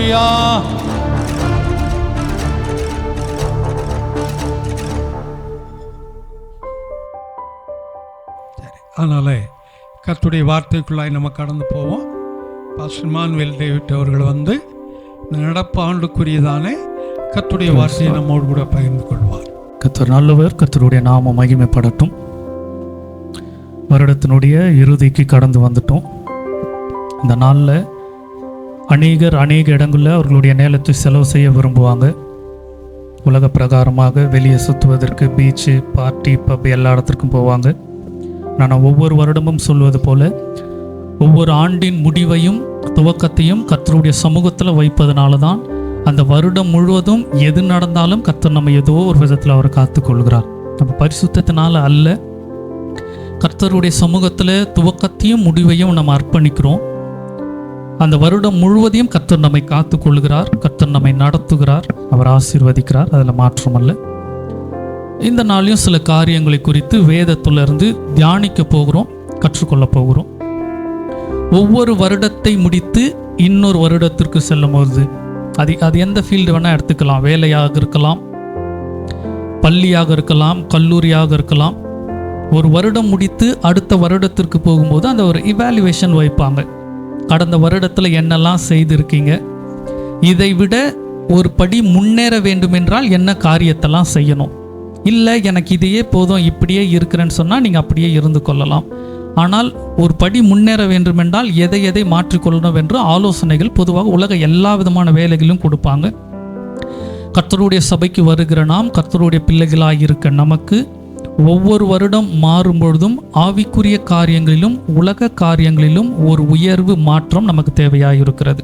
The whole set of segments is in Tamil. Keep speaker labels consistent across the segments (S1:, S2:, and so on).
S1: ஹல்லேலூயா. சரி, அதனால கர்த்தருடைய வார்த்தைக்குள்ளாய் நம்ம கடந்து போவோம். பாஸ்டர் இம்மானுவேல் டேவிட் அவர்கள் வந்து நடப்பு ஆண்டுக்குரியதான கர்த்தருடைய வார்த்தையை நம்மோடு கூட பகிர்ந்து கொள்வார்.
S2: கர்த்தர் நல்லவர், கர்த்தருடைய நாமம் மகிமைப்படட்டும். வருடத்தினுடைய இறுதிக்கு கடந்து வந்துட்டோம். இந்த நாளில் அநேக இடங்களில் அவர்களுடைய நேரத்தை செலவு செய்ய விரும்புவாங்க. உலக பிரகாரமாக வெளியே சுற்றுவதற்கு பீச்சு, பார்ட்டி, பப் எல்லா இடத்திற்கும் போவாங்க. நான் ஒவ்வொரு வருடமும் சொல்வது போல ஒவ்வொரு ஆண்டின் முடிவையும் துவக்கத்தையும் கர்த்தருடைய சமூகத்தில் வைப்பதனால தான் அந்த வருடம் முழுவதும் எது நடந்தாலும் கர்த்தர் நம்ம ஏதோ ஒரு விதத்தில் அவரை காத்துக்கொள்கிறார். நம்ம பரிசுத்தத்தினால அல்ல, கர்த்தருடைய சமூகத்தில் துவக்கத்தையும் முடிவையும் நம்ம அர்ப்பணிக்கிறோம். அந்த வருடம் முழுவதையும் கர்த்தர் நம்மை காத்துக்கொள்கிறார், கர்த்தர் நம்மை நடத்துகிறார், அவர் ஆசீர்வதிக்கிறார், அதில் மாற்றமல்ல. இந்த நாளையும் சில காரியங்களை குறித்து வேதத்திலிருந்து தியானிக்க போகிறோம், கற்றுக்கொள்ள போகிறோம். ஒவ்வொரு வருடத்தை முடித்து இன்னொரு வருடத்திற்கு செல்லும் போது அது எந்த ஃபீல்டு வேணால் எடுத்துக்கலாம். வேலையாக இருக்கலாம், பள்ளியாக இருக்கலாம், கல்லூரியாக இருக்கலாம். ஒரு வருடம் முடித்து அடுத்த வருடத்திற்கு போகும்போது அந்த ஒரு இவாலுவேஷன் வைப்பாங்க. கடந்த வருடத்தில் என்னெல்லாம் செய்திருக்கீங்க, இதை விட ஒரு படி முன்னேற வேண்டுமென்றால் என்ன காரியத்தெல்லாம் செய்யணும். இல்லை எனக்கு இதையே போதும், இப்படியே இருக்கிறேன்னு சொன்னால் நீங்கள் அப்படியே இருந்து கொள்ளலாம். ஆனால் ஒரு படி முன்னேற வேண்டுமென்றால் எதை எதை மாற்றிக்கொள்ளணும் என்று ஆலோசனைகள் பொதுவாக உலக எல்லா விதமான வேலைகளிலும் கொடுப்பாங்க. கர்த்தருடைய சபைக்கு வருகிற நாம், கர்த்தருடைய பிள்ளைகளாக இருக்க நமக்கு ஒவ்வொரு வருடம் மாறும் பொழுதும் ஆவிக்குரிய காரியங்களிலும் உலக காரியங்களிலும் ஒரு உயர்வு மாற்றம் நமக்கு தேவையாக இருக்கிறது.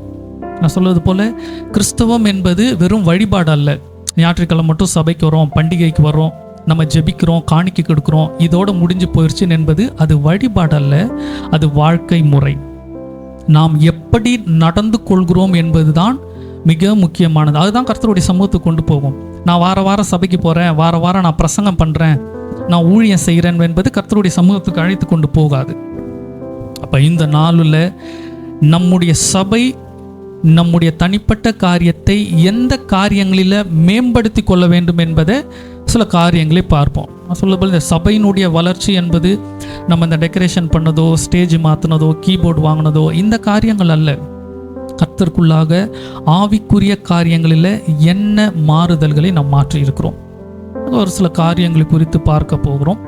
S2: நான் சொல்வது போல கிறிஸ்தவம் என்பது வெறும் வழிபாடு அல்ல. ஞாயிற்றுக்கிழமை மட்டும் சபைக்கு வரோம், பண்டிகைக்கு வரோம், நம்ம ஜெபிக்கிறோம், காணிக்கை கொடுக்குறோம், இதோடு முடிஞ்சு போயிடுச்சு என்பது அது வழிபாடு அல்ல, அது வாழ்க்கை முறை. நாம் எப்படி நடந்து கொள்கிறோம் என்பது தான் மிக முக்கியமானது. அதுதான் கர்த்தருடைய சமூகத்துக்கு கொண்டு போகும். நான் வாரம் சபைக்கு போகிறேன், வாரம் நான் பிரசங்கம் பண்ணுறேன், நான் ஊழியம் செய்கிறேன் என்பது கர்த்தருடைய சமூகத்துக்கு அழைத்து கொண்டு போகாது. அப்போ இந்த நாளில் நம்முடைய சபை நம்முடைய தனிப்பட்ட காரியத்தை எந்த காரியங்களில் மேம்படுத்தி கொள்ள வேண்டும் என்பதை சில காரியங்களை பார்ப்போம். சொல்லப்போல் இந்த சபையினுடைய வளர்ச்சி என்பது நம்ம இந்த டெக்கரேஷன் பண்ணதோ, ஸ்டேஜ் மாற்றினதோ, கீபோர்டு வாங்கினதோ இந்த காரியங்கள் அல்ல. கர்த்தருக்குள்ளாக ஆவிக்குரிய காரியங்களில் என்ன மாறுதல்களை நாம் மாற்றி இருக்கிறோம், ஒரு சில காரியங்களை குறித்து பார்க்க போகிறோம்.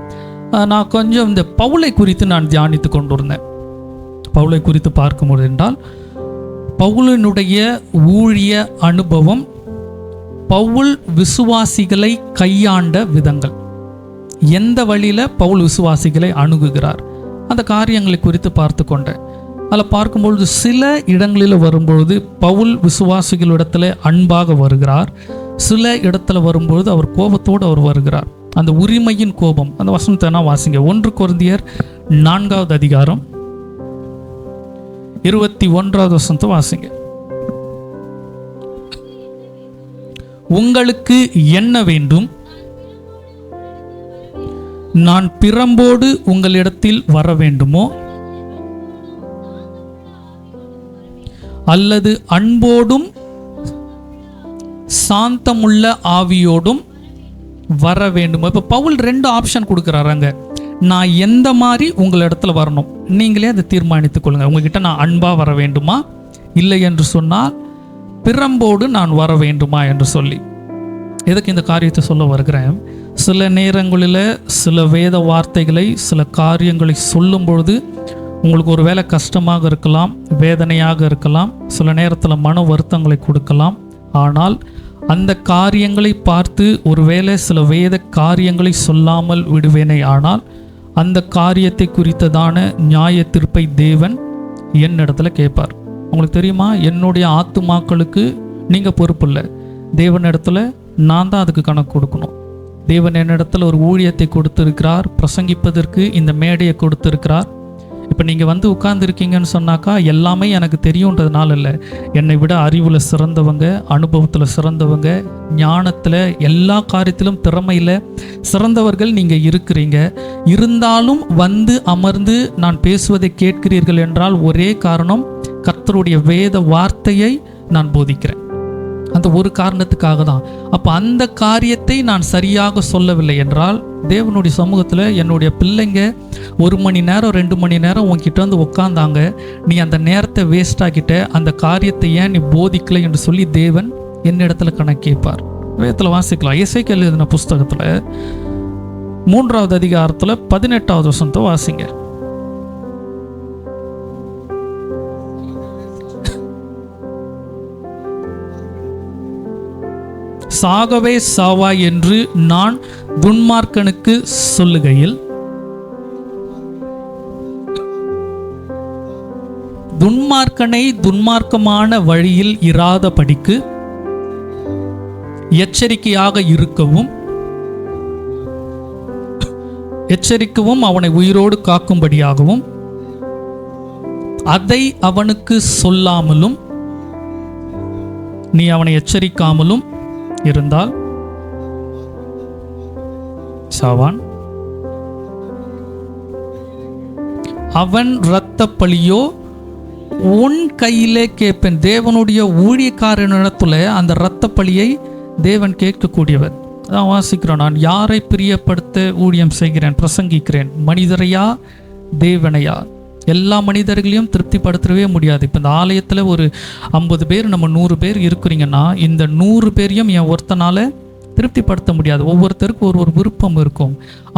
S2: நான் கொஞ்சம் இந்த பவுலை குறித்து நான் தியானித்து கொண்டிருந்தேன். பவுலை குறித்து பார்க்கும்போது என்றால் பவுலினுடைய ஊழிய அனுபவம், பவுல் விசுவாசிகளை கையாண்ட விதங்கள், எந்த வழியில் பவுல் விசுவாசிகளை அணுகுகிறார், அந்த காரியங்களை குறித்து பார்த்து கொண்டேன். அதில் பார்க்கும்பொழுது சில இடங்களில் வரும்பொழுது பவுல் விசுவாசிகளிடத்தில் அன்பாக வருகிறார், சில இடத்துல வரும்பொழுது அவர் கோபத்தோடு அவர் வருகிறார். அந்த உரிமையின் கோபம், அந்த வசனத்தை நான் வாசிங்க. 1 கொரிந்தியர் 4வது அதிகாரம் 21வது வசனத்தை வாசிங்க. உங்களுக்கு என்ன வேண்டும்? நான் பிரம்போடு உங்களிடத்தில் வர வேண்டுமோ, அல்லது அன்போடும் சாந்தமுள்ள ஆவியோடும் வர வேண்டுமோ? இப்போ பவுல் 2 ஆப்ஷன் கொடுக்குறாருங்க. நான் எந்த மாதிரி உங்களிடத்துல வரணும், நீங்களே அதை தீர்மானித்துக் கொள்ளுங்க. உங்ககிட்ட நான் அன்பா வர வேண்டுமா, இல்லை என்று சொன்னால் பிரம்போடு நான் வர வேண்டுமா என்று சொல்லி. எதுக்கு இந்த காரியத்தை சொல்ல வருகிறேன்? சில நேரங்களில் சில வேத வார்த்தைகளை, சில காரியங்களை சொல்லும் பொழுது உங்களுக்கு ஒரு வேளை கஷ்டமாக இருக்கலாம், வேதனையாக இருக்கலாம், சில நேரத்தில் மன வருத்தங்களை கொடுக்கலாம். ஆனால் அந்த காரியங்களை பார்த்து ஒருவேளை சில வேத காரியங்களை சொல்லாமல் விடுவேனே ஆனால் அந்த காரியத்தை குறித்ததான நியாய தீர்ப்பை தேவன் என்னிடத்துல கேட்பார். உங்களுக்கு தெரியுமா, என்னுடைய ஆத்துமாக்களுக்கு நீங்கள் பொறுப்பு இல்லை, தேவனிடத்துல நான் தான் அதுக்கு கணக்கு கொடுக்கணும். தேவன் என்னிடத்துல ஒரு ஊழியத்தை கொடுத்திருக்கிறார், பிரசங்கிப்பதற்கு இந்த மேடையை கொடுத்திருக்கிறார். இப்போ நீங்கள் வந்து உட்கார்ந்துருக்கீங்கன்னு சொன்னாக்கா எல்லாமே எனக்கு தெரியுன்றதுனால இல்லை, என்னை விட அறிவில் சிறந்தவங்க, அனுபவத்தில் சிறந்தவங்க, ஞானத்தில் எல்லா காரியத்திலும் திறமையில் சிறந்தவர்கள் நீங்கள் இருக்கிறீங்க. இருந்தாலும் வந்து அமர்ந்து நான் பேசுவதை கேட்கிறீர்கள் என்றால் ஒரே காரணம், கர்த்தருடைய வேத வார்த்தையை நான் போதிக்கிறேன். அந்த ஒரு காரணத்துக்காக தான். அப்போ அந்த காரியத்தை நான் சரியாக சொல்லவில்லை என்றால் தேவனுடைய சமூகத்தில் என்னுடைய பிள்ளைங்க 1 மணி நேரம் 2 மணி நேரம் உன்கிட்ட வந்து உட்காந்தாங்க, நீ அந்த நேரத்தை வேஸ்ட் ஆக்கிட்ட, அந்த காரியத்தை ஏன் நீ போதிக்கலை என்று சொல்லி தேவன் என்னிடத்துல கணக்கு கேட்பார். வேதத்தில் வாசிக்கலாம். எசேக்கியேல் எழுதின புஸ்தகத்தில் 3வது அதிகாரத்தில் 18வது வசனத்தை வாசிங்க. சாகவே சாவாய் என்று நான் துன்மார்க்கனுக்கு சொல்லுகையில் துன்மார்க்கனை துன்மார்க்கமான வழியில் இராதபடிக்கு எச்சரிக்கையாக எச்சரிக்கவும் அவனை உயிரோடு காக்கும்படியாகவும் அதை அவனுக்கு சொல்லாமலும் நீ அவனை எச்சரிக்காமலும் இருந்தால் சாவான். அவன் இரத்த பழியோ உன் கையிலே கேட்பேன். தேவனுடைய ஊழியக்காரனிடத்துல அந்த இரத்த பழியை தேவன் கேட்கக்கூடியவர். அதான் வாசிக்கிறோம். நான் யாரை பிரியப்படுத்த ஊழியம் செய்கிறேன், பிரசங்கிக்கிறேன், மனிதரையா தேவனையா? எல்லா மனிதர்களையும் திருப்திப்படுத்தவே முடியாது. இப்போ இந்த ஆலயத்தில் ஒரு 50 பேர், நம்ம 100 பேர் இருக்கிறீங்கன்னா இந்த 100 பேரையும் என் ஒருத்தனால திருப்திப்படுத்த முடியாது. ஒவ்வொருத்தருக்கும் ஒரு விருப்பம் இருக்கும்.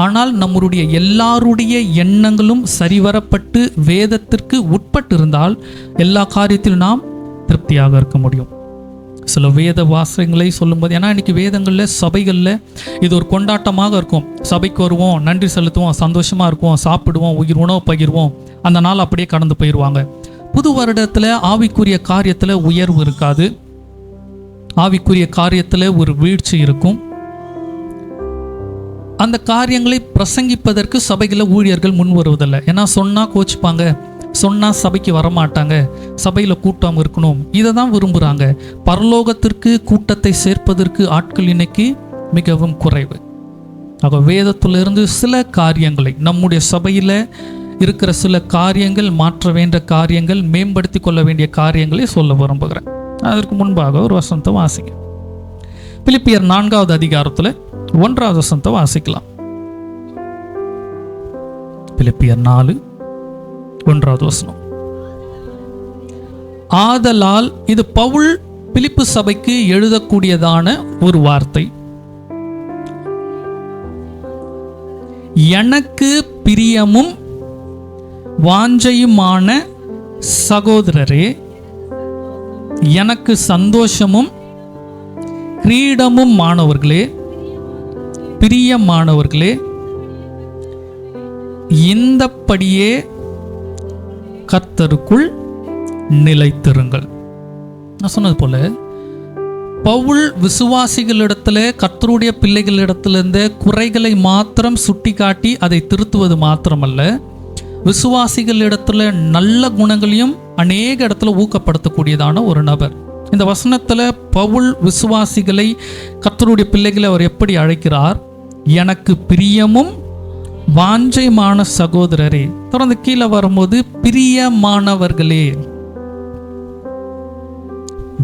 S2: ஆனால் நம்மளுடைய எல்லாருடைய எண்ணங்களும் சரிவரப்பட்டு வேதத்திற்கு உட்பட்டு இருந்தால் எல்லா காரியத்திலும் நாம் திருப்தியாக இருக்க முடியும். சில வேத வாசகங்களை சொல்லும்போது, ஏன்னா இன்றைக்கி வேதங்களில் சபைகளில் இது ஒரு கொண்டாட்டமாக இருக்கும். சபைக்கு வருவோம், நன்றி செலுத்துவோம், சந்தோஷமாக இருக்குவோம், சாப்பிடுவோம், உணவு பகிர்வோம், அந்த நாள் அப்படியே கடந்து போயிடுவாங்க. புது வருடத்தில் ஆவிக்குரிய காரியத்தில் உயர்வு இருக்காது, ஆவிக்குரிய காரியத்தில் ஒரு வீழ்ச்சி இருக்கும். அந்த காரியங்களை பிரசங்கிப்பதற்கு சபைகளில் ஊழியர்கள் முன் வருவதில்லை. ஏன்னா சொன்னால் கோச்சிப்பாங்க, சொன்னால் சபைக்கு வரமாட்டாங்க, சபையில் கூட்டம் இருக்கணும், இதை தான் விரும்புகிறாங்க. பரலோகத்திற்கு கூட்டத்தை சேர்ப்பதற்கு ஆட்கள் இன்னைக்கு மிகவும் குறைவு. ஆக வேதத்திலிருந்து சில காரியங்களை, நம்முடைய சபையில் இருக்கிற சில காரியங்கள், மாற்ற வேண்டிய காரியங்கள், மேம்படுத்தி கொள்ள வேண்டிய காரியங்களை சொல்ல விரும்புகிறேன். அதற்கு முன்பாக ஒரு வசனத்தை வாசிங்க. பிலிப்பியர் 4வது அதிகாரத்தில் 1வது வசனத்தை வாசிக்கலாம். பிலிப்பியர் 4:1 வசனம். ஆதலால், இது பவுல் பிலிப்பு சபைக்கு எழுதக்கூடியதான ஒரு வார்த்தை. எனக்கு பிரியமும் வாஞ்சையுமான சகோதரரே, எனக்கு சந்தோஷமும் கிரீடமும் மாணவர்களே, பிரியமானவர்களே, இந்தப்படியே கர்த்தருக்குள் நிலைத்திருங்கள். நான் சொன்னது போல பவுல் விசுவாசிகளிடத்தில், கர்த்தருடைய பிள்ளைகளிடத்திலிருந்து குறைகளை மாத்திரம் சுட்டி காட்டி அதை திருத்துவது மாத்திரமல்ல, விசுவாசிகளிடத்தில் நல்ல குணங்களையும் அநேக இடத்துல ஊக்கப்படுத்தக்கூடியதான ஒரு நபர். இந்த வசனத்தில் பவுல் விசுவாசிகளை, கர்த்தருடைய பிள்ளைகளை அவர் எப்படி அழைக்கிறார்? எனக்கு பிரியமும் வாஞ்சைமான சகோதரரே. தொடர்ந்து கீழே வரும்போது பிரியமானவர்களே.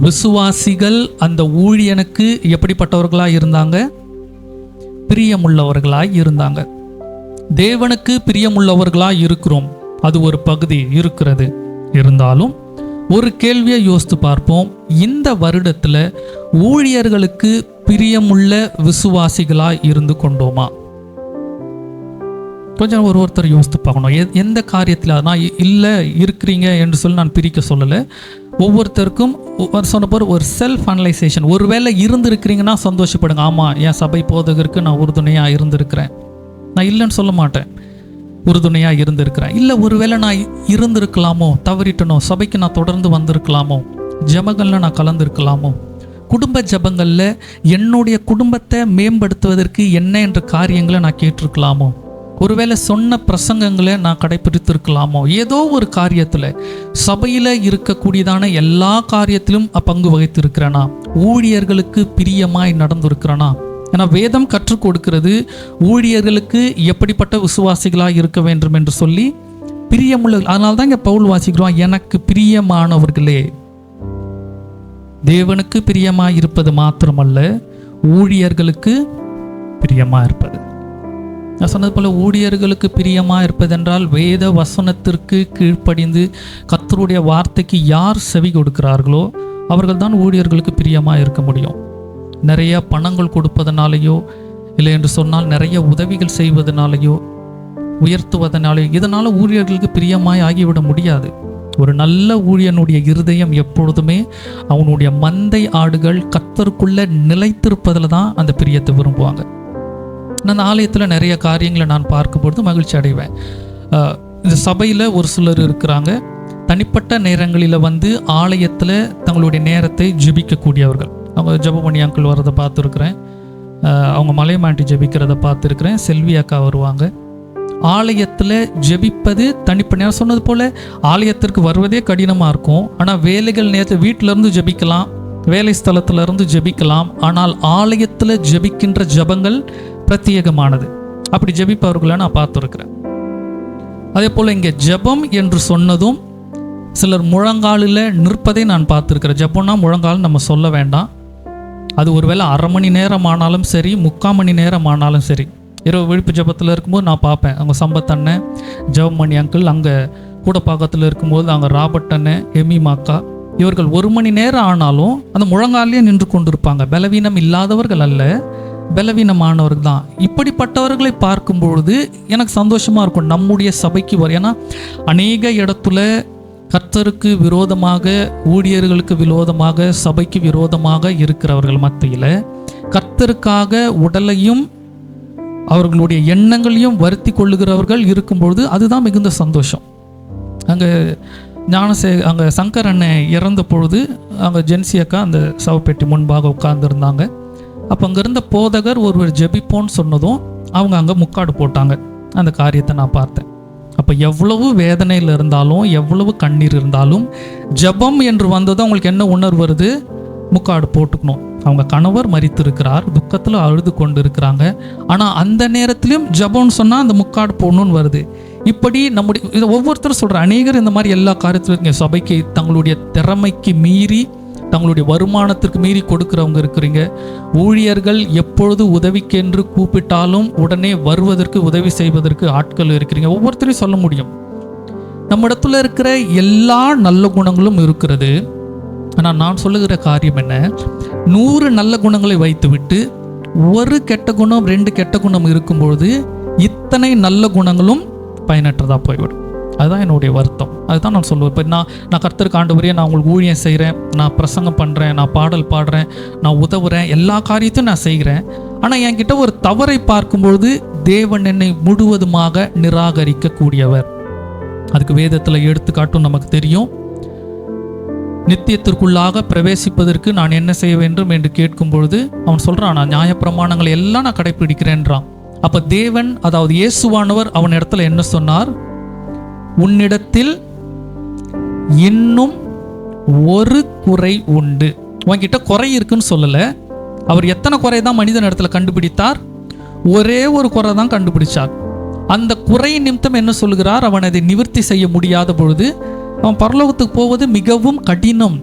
S2: விசுவாசிகள் அந்த ஊழியனுக்கு எப்படிப்பட்டவர்களாய் இருந்தாங்க? பிரியமுள்ளவர்களாய் இருந்தாங்க. தேவனுக்கு பிரியமுள்ளவர்களாய் இருக்கிறோம், அது ஒரு பகுதி இருக்கிறது. இருந்தாலும் ஒரு கேள்வியை யோசித்து பார்ப்போம். இந்த வருடத்தில் ஊழியர்களுக்கு பிரியமுள்ள விசுவாசிகளாய் இருந்து கொண்டோமா? கொஞ்சம் ஒருத்தர் யோசித்து பார்க்கணும். எந்த காரியத்தில் நான் இல்லை இருக்கிறீங்க என்று சொல்லி நான் பிரிக்க சொல்லலை. ஒவ்வொருத்தருக்கும் சொன்னப்போ ஒரு செல்ஃப் அனலைசேஷன். ஒருவேளை இருந்திருக்கிறீங்கன்னா சந்தோஷப்படுங்க. ஆமாம், என் சபை போதகருக்கு நான் உறுதுணையாக இருந்திருக்கிறேன், நான் இல்லைன்னு சொல்ல மாட்டேன், உறுதுணையாக இருந்திருக்கிறேன். இல்லை ஒருவேளை நான் இருந்திருக்கலாமோ, தவறிட்டனோ, சபைக்கு நான் தொடர்ந்து வந்திருக்கலாமோ, ஜபங்களில் நான் கலந்துருக்கலாமோ, குடும்ப ஜபங்களில் என்னுடைய குடும்பத்தை மேம்படுத்துவதற்கு என்ன என்ற காரியங்களை நான் கேட்டிருக்கலாமோ, ஒருவேளை சொன்ன பிரசங்கங்களை நான் கடைபிடித்திருக்கலாமோ, ஏதோ ஒரு காரியத்தில் சபையில் இருக்கக்கூடியதான எல்லா காரியத்திலும் பங்கு வகித்திருக்கிறேனா? ஊழியர்களுக்கு பிரியமாய் நடந்திருக்கிறேனா? ஏன்னா வேதம் கற்றுக் கொடுக்கிறது ஊழியர்களுக்கு எப்படிப்பட்ட விசுவாசிகளாக இருக்க வேண்டும் என்று சொல்லி பிரியமுள்ள. அதனால தான் இங்கே பவுல் வாசிக்கிறோம், எனக்கு பிரியமானவர்களே. தேவனுக்கு பிரியமாக இருப்பது மாத்திரமல்ல, ஊழியர்களுக்கு பிரியமாக இருப்பது. நான் சொன்னது போல ஊழியர்களுக்கு பிரியமாக இருப்பதென்றால் வேத வசனத்திற்கு கீழ்ப்படிந்து கர்த்தருடைய வார்த்தைக்கு யார் செவி கொடுக்கிறார்களோ அவர்கள் தான் ஊழியர்களுக்கு பிரியமாக இருக்க முடியும். நிறைய பணங்கள் கொடுப்பதனாலேயோ இல்லை என்று சொன்னால் நிறைய உதவிகள் செய்வதனாலேயோ உயர்த்துவதனாலேயோ இதனால் ஊழியர்களுக்கு பிரியமாய் ஆகிவிட முடியாது. ஒரு நல்ல ஊழியனுடைய இருதயம் எப்பொழுதுமே அவனுடைய மந்தை ஆடுகள் கர்த்தருக்குள்ள நிலைத்திருப்பதில் தான் அந்த பிரியத்தை விரும்புவாங்க. அந்த ஆலயத்தில் நிறைய காரியங்களை நான் பார்க்கும்பொழுது மகிழ்ச்சி அடைவேன். இந்த சபையில் ஒரு சிலர் இருக்கிறாங்க, தனிப்பட்ட நேரங்களில் வந்து ஆலயத்தில் தங்களுடைய நேரத்தை ஜெபிக்கக்கூடியவர்கள். அவங்க ஜெபமணி அங்கிள் வரதை பார்த்துருக்குறேன், அவங்க மலைமாண்டி ஜெபிக்கிறத பார்த்துருக்குறேன், செல்வி அக்கா வருவாங்க. ஆலயத்தில் ஜெபிப்பது தனிப்பட்ட நேரம். சொன்னது போல் ஆலயத்திற்கு வருவதே கடினமாக இருக்கும். ஆனால் வேலைகள் நேரத்தை வீட்டிலேருந்து ஜெபிக்கலாம், வேலை ஸ்தலத்திலிருந்து ஜெபிக்கலாம். ஆனால் ஆலயத்தில் ஜெபிக்கின்ற ஜெபங்கள் பிரத்யேகமானது. அப்படி ஜெபிப்பவர்களை நான் பார்த்துருக்கிறேன். அதே போல் இங்கே ஜெபம் என்று சொன்னதும் சிலர் முழங்காலில் நிற்பதை நான் பார்த்துருக்கிறேன். ஜெபம்னா முழங்கால் நம்ம சொல்ல வேண்டாம். அது ஒருவேளை அரை மணி நேரம் ஆனாலும் சரி, 3/4 மணி நேரம் ஆனாலும் சரி. இரவு விழிப்பு ஜெபத்தில் இருக்கும்போது நான் பார்ப்பேன், அவங்க சம்பத் அண்ணன், ஜெபமணி அங்கிள், அங்கே கூட பக்கத்தில் இருக்கும்போது அங்கே ராபர்ட் அண்ணன், எமிமாக்கா, இவர்கள் 1 மணி நேரம் ஆனாலும் அந்த முழங்காலே நின்று கொண்டிருப்பாங்க. பலவீனம் இல்லாதவர்கள் அல்ல, பலவீனமானவர்கள் தான். இப்படிப்பட்டவர்களை பார்க்கும் பொழுது எனக்கு சந்தோஷமாக இருக்கும். நம்முடைய சபைக்கு ஏன்னா அநேக இடத்துல கர்த்தருக்கு விரோதமாக, ஊழியர்களுக்கு விரோதமாக, சபைக்கு விரோதமாக இருக்கிறவர்கள் மத்தியில் கர்த்தருக்காக உடலையும் அவர்களுடைய எண்ணங்களையும் வருத்தி கொள்ளுகிறவர்கள் இருக்கும்பொழுது அதுதான் மிகுந்த சந்தோஷம். அங்கே அங்கே சங்கர் அண்ணன் இறந்த பொழுது அங்கே ஜென்சி அக்கா அந்த சவப்பெட்டி முன்பாக உட்கார்ந்துருந்தாங்க. அப்போ அங்கே இருந்த போதகர் ஒருவர் ஜெபிப்போன்னு சொன்னதும் அவங்க அங்கே முக்காடு போட்டாங்க. அந்த காரியத்தை நான் பார்த்தேன். அப்போ எவ்வளவு வேதனையில் இருந்தாலும், எவ்வளவு கண்ணீர் இருந்தாலும், ஜெபம் என்று வந்ததும் அவங்களுக்கு என்ன உணர்வு வருது? முக்காடு போட்டுக்கணும். அவங்க கணவர் மரித்திருக்கிறார், துக்கத்தில் அழுது கொண்டு இருக்கிறாங்க. ஆனால் அந்த நேரத்திலையும் ஜெபம்னு சொன்னால் அந்த முக்காடு போடணும்னு வருது. இப்படி நம்முடைய ஒவ்வொருத்தரும் சொல்கிற அநேகர் இந்த மாதிரி எல்லா காரியத்திலும் இருக்கீங்க. சபைக்கு தங்களுடைய திறமைக்கு மீறி, தங்களுடைய வருமானத்திற்கு மீறி கொடுக்குறவங்க இருக்கிறீங்க. ஊழியர்கள் எப்பொழுது உதவிக்கென்று கூப்பிட்டாலும் உடனே வருவதற்கு, உதவி செய்வதற்கு ஆட்கள் இருக்கிறீங்க. ஒவ்வொருத்தரையும் சொல்ல முடியும். நம்ம இடத்துல இருக்கிற எல்லா நல்ல குணங்களும் இருக்கிறது. ஆனால் நான் சொல்லுகிற காரியம் என்ன, 100 நல்ல குணங்களை வைத்துவிட்டு ஒரு கெட்ட குணம், 2 கெட்ட குணம் இருக்கும்பொழுது இத்தனை நல்ல குணங்களும் பயனற்றதாக போய்விடும். அதுதான் என்னுடைய வருத்தம். அதுதான் நான் சொல்லுவேன். இப்போ நான் கர்த்தருக்கு ஆண்டவரே, நான் உங்களுக்கு ஊழியம் செய்கிறேன், நான் பிரசங்கம் பண்ணுறேன், நான் பாடல் பாடுறேன், நான் உதவுறேன், எல்லா காரியத்தையும் நான் செய்கிறேன். ஆனால் என்கிட்ட ஒரு தவறை பார்க்கும்பொழுது தேவன் என்னை முழுவதுமாக நிராகரிக்கக்கூடியவர். அதுக்கு வேதத்தில் எடுத்துக்காட்டும் நமக்கு தெரியும். நித்தியத்திற்குள்ளாக பிரவேசிப்பதற்கு நான் என்ன செய்ய வேண்டும் என்று கேட்கும் பொழுது அவன் சொல்கிறான், நான் நியாயப்பிரமாணங்களை எல்லாம் நான் கடைப்பிடிக்கிறேன்றான். அப்போ தேவன், அதாவது இயேசுவானவர் அவன் இடத்துல என்ன சொன்னார்? உன்னிடத்தில் இன்னும் ஒரு குறை உண்டு. உன்கிட்ட குறை இருக்குன்னு சொல்லலை. அவர் எத்தனை குறை தான் மனிதன் இடத்துல கண்டுபிடித்தார்? ஒரே ஒரு குறை தான் கண்டுபிடிச்சார். அந்த குறை நிமித்தம் என்ன சொல்கிறார்? அவன் அதை நிவர்த்தி செய்ய முடியாத பொழுது அவன் பரலோகத்துக்கு போவது மிகவும் கடினம்.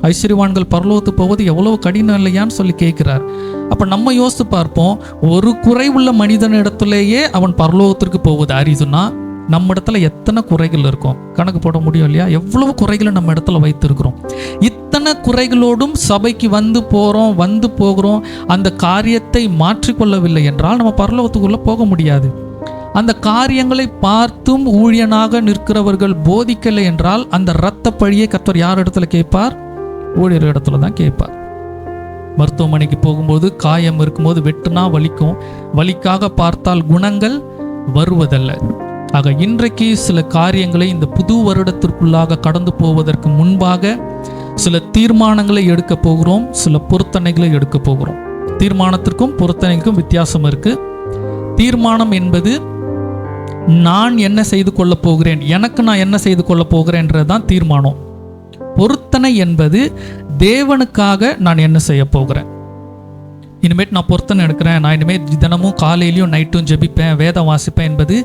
S2: ஐஸ்வர்யவான்கள் பரலோகத்துக்கு போவது எவ்வளவு கடினம் இல்லையான்னு சொல்லி கேட்கிறார். அப்போ நம்ம யோசித்து பார்ப்போம், ஒரு குறை உள்ள மனிதனிடத்திலேயே அவன் பரலோகத்திற்கு போவது அரிதுன்னா நம்ம இடத்துல எத்தனை குறைகள் இருக்கும்? கணக்கு போட முடியும் இல்லையா? எவ்வளவு குறைகளை நம்ம இடத்துல வைத்திருக்கிறோம். இத்தனை குறைகளோடும் சபைக்கு வந்து போகிறோம். அந்த காரியத்தை மாற்றிக்கொள்ளவில்லை என்றால் நம்ம பரலோகத்துக்குள்ளே போக முடியாது. அந்த காரியங்களை பார்த்தும் ஊழியனாக நிற்கிறவர்கள் போதிக்கலை என்றால் அந்த இரத்த பழியை கர்த்தர் யார் இடத்துல கேட்பார்? ஊழியர் இடத்துல தான் கேட்பார். மருத்துவமனைக்கு போகும்போது காயம் இருக்கும்போது வெட்டுனா வலிக்கும், வலிக்காக பார்த்தால் குணங்கள் வருவதல்ல. ஆக இன்றைக்கு சில காரியங்களை இந்த புது வருடத்திற்குள்ளாக கடந்து போவதற்கு முன்பாக சில தீர்மானங்களை எடுக்க போகிறோம், சில பொருத்தனைகளை எடுக்க போகிறோம். தீர்மானத்திற்கும் பொருத்தனைக்கும் வித்தியாசம் இருக்கு. தீர்மானம் என்பது நான் என்ன செய்து கொள்ள போகிறேன், எனக்கு நான் என்ன செய்து கொள்ள போகிறேன்றது தான் தீர்மானம். பொருத்தனை என்பது தேவனுக்காக நான் என்ன செய்ய போகிறேன். இனிமேட்டு நான் பொருத்தனை எடுக்கிறேன், நான் இனிமேல் தினமும் காலையிலையும் நைட்டும் ஜெபிப்பேன், வேதம் வாசிப்பேன் என்பது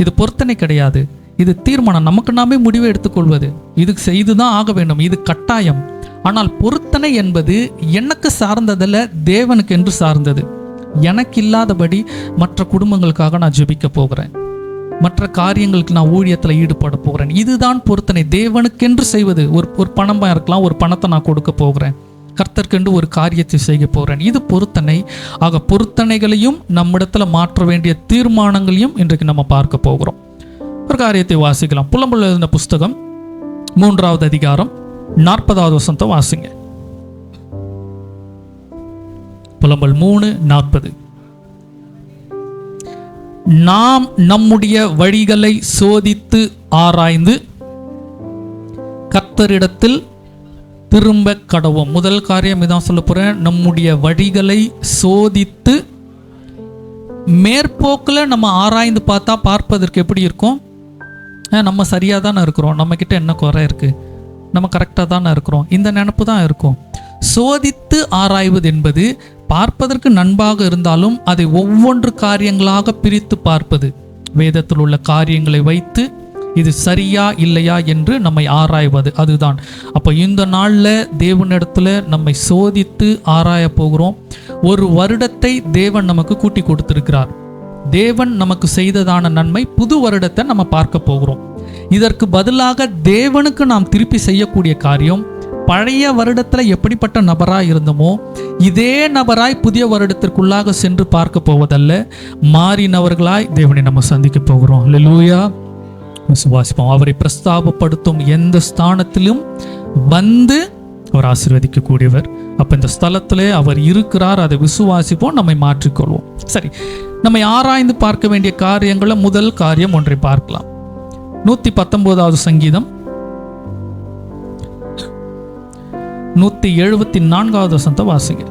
S2: இது பொருத்தனை கிடையாது. இது தீர்மானம், நமக்கு நாமே முடிவை எடுத்துக்கொள்வது. இது செய்துதான் ஆக வேண்டும், இது கட்டாயம். ஆனால் பொருத்தனை என்பது எனக்கு சார்ந்ததில்ல, தேவனுக்கு என்று சார்ந்தது. எனக்கு இல்லாதபடி மற்ற குடும்பங்களுக்காக நான் ஜெபிக்க போகிறேன், மற்ற காரியங்களுக்கு நான் ஊழியத்தில் ஈடுபட போகிறேன். இதுதான் பொருத்தனை, தேவனுக்கென்று செய்வது. ஒரு பணமாக இருக்கலாம், ஒரு பணத்தை நான் கொடுக்க போகிறேன், கர்த்தர்க்கென்று ஒரு காரியத்தை செய்ய போகிறேன். இது பொருத்தனை. ஆக பொருத்தனைகளையும் நம்மிடத்தில் மாற்ற வேண்டிய தீர்மானங்களையும் இன்றைக்கு நம்ம பார்க்க போகிறோம். ஒரு காரியத்தை வாசிக்கலாம். புலம்பல் எழுதின புஸ்தகம் 3வது அதிகாரம் 40வது வசனத்தை வாசிங்க. புலம்பல் 3:40. நாம் நம்முடைய வழிகளை சோதித்து ஆராய்ந்து கர்த்தரிடத்தில் திரும்ப கடவோம். முதல் காரியம் இதான் சொல்ல போறேன். நம்முடைய வழிகளை சோதித்து, மேற்போக்கில் நம்ம ஆராய்ந்து பார்த்தா பார்ப்பதற்கு எப்படி இருக்கும்? நம்ம சரியாக தானே இருக்கிறோம், நம்மக்கிட்ட என்ன குறை இருக்குது, நம்ம கரெக்டாக தானே இருக்கிறோம், இந்த நினப்பு தான் இருக்கும். சோதித்து ஆராய்வது என்பது பார்ப்பதற்கு நன்பாக இருந்தாலும் அதை ஒவ்வொன்று காரியங்களாக பிரித்து பார்ப்பது. வேதத்தில் உள்ள காரியங்களை வைத்து இது சரியா இல்லையா என்று நம்மை ஆராய்வது, அதுதான். அப்போ இந்த நாளில் தேவனிடத்தில் நம்மை சோதித்து ஆராய போகிறோம். ஒரு வருடத்தை தேவன் நமக்கு கூட்டி கொடுத்திருக்கிறார். தேவன் நமக்கு செய்ததான நன்மை, புது வருடத்தை நம்ம பார்க்க போகிறோம். இதற்கு பதிலாக தேவனுக்கு நாம் திருப்பி செய்யக்கூடிய காரியம், பழைய வருடத்தில் எப்படிப்பட்ட நபராய் இருந்தோமோ இதே நபராய் புதிய வருடத்திற்குள்ளாக சென்று பார்க்க போவதல்ல, மாறினவர்களாய் தேவனை நம்ம சந்திக்க போகிறோம். அல்லேலூயா. விசுவாசிப்போம். அவரை பிரஸ்தாபப்படுத்தும் எந்த ஸ்தானத்திலும் வந்து அவர் ஆசீர்வதிக்கக்கூடியவர். அப்போ இந்த ஸ்தலத்திலே அவர் இருக்கிறார், அதை விசுவாசிப்போம், நம்மை மாற்றிக்கொள்வோம். சரி, நம்மை ஆராய்ந்து பார்க்க வேண்டிய காரியங்கள முதல் காரியம் ஒன்றை பார்க்கலாம். 119வது சங்கீதம் 174வது வசனத்தை வாசிங்க.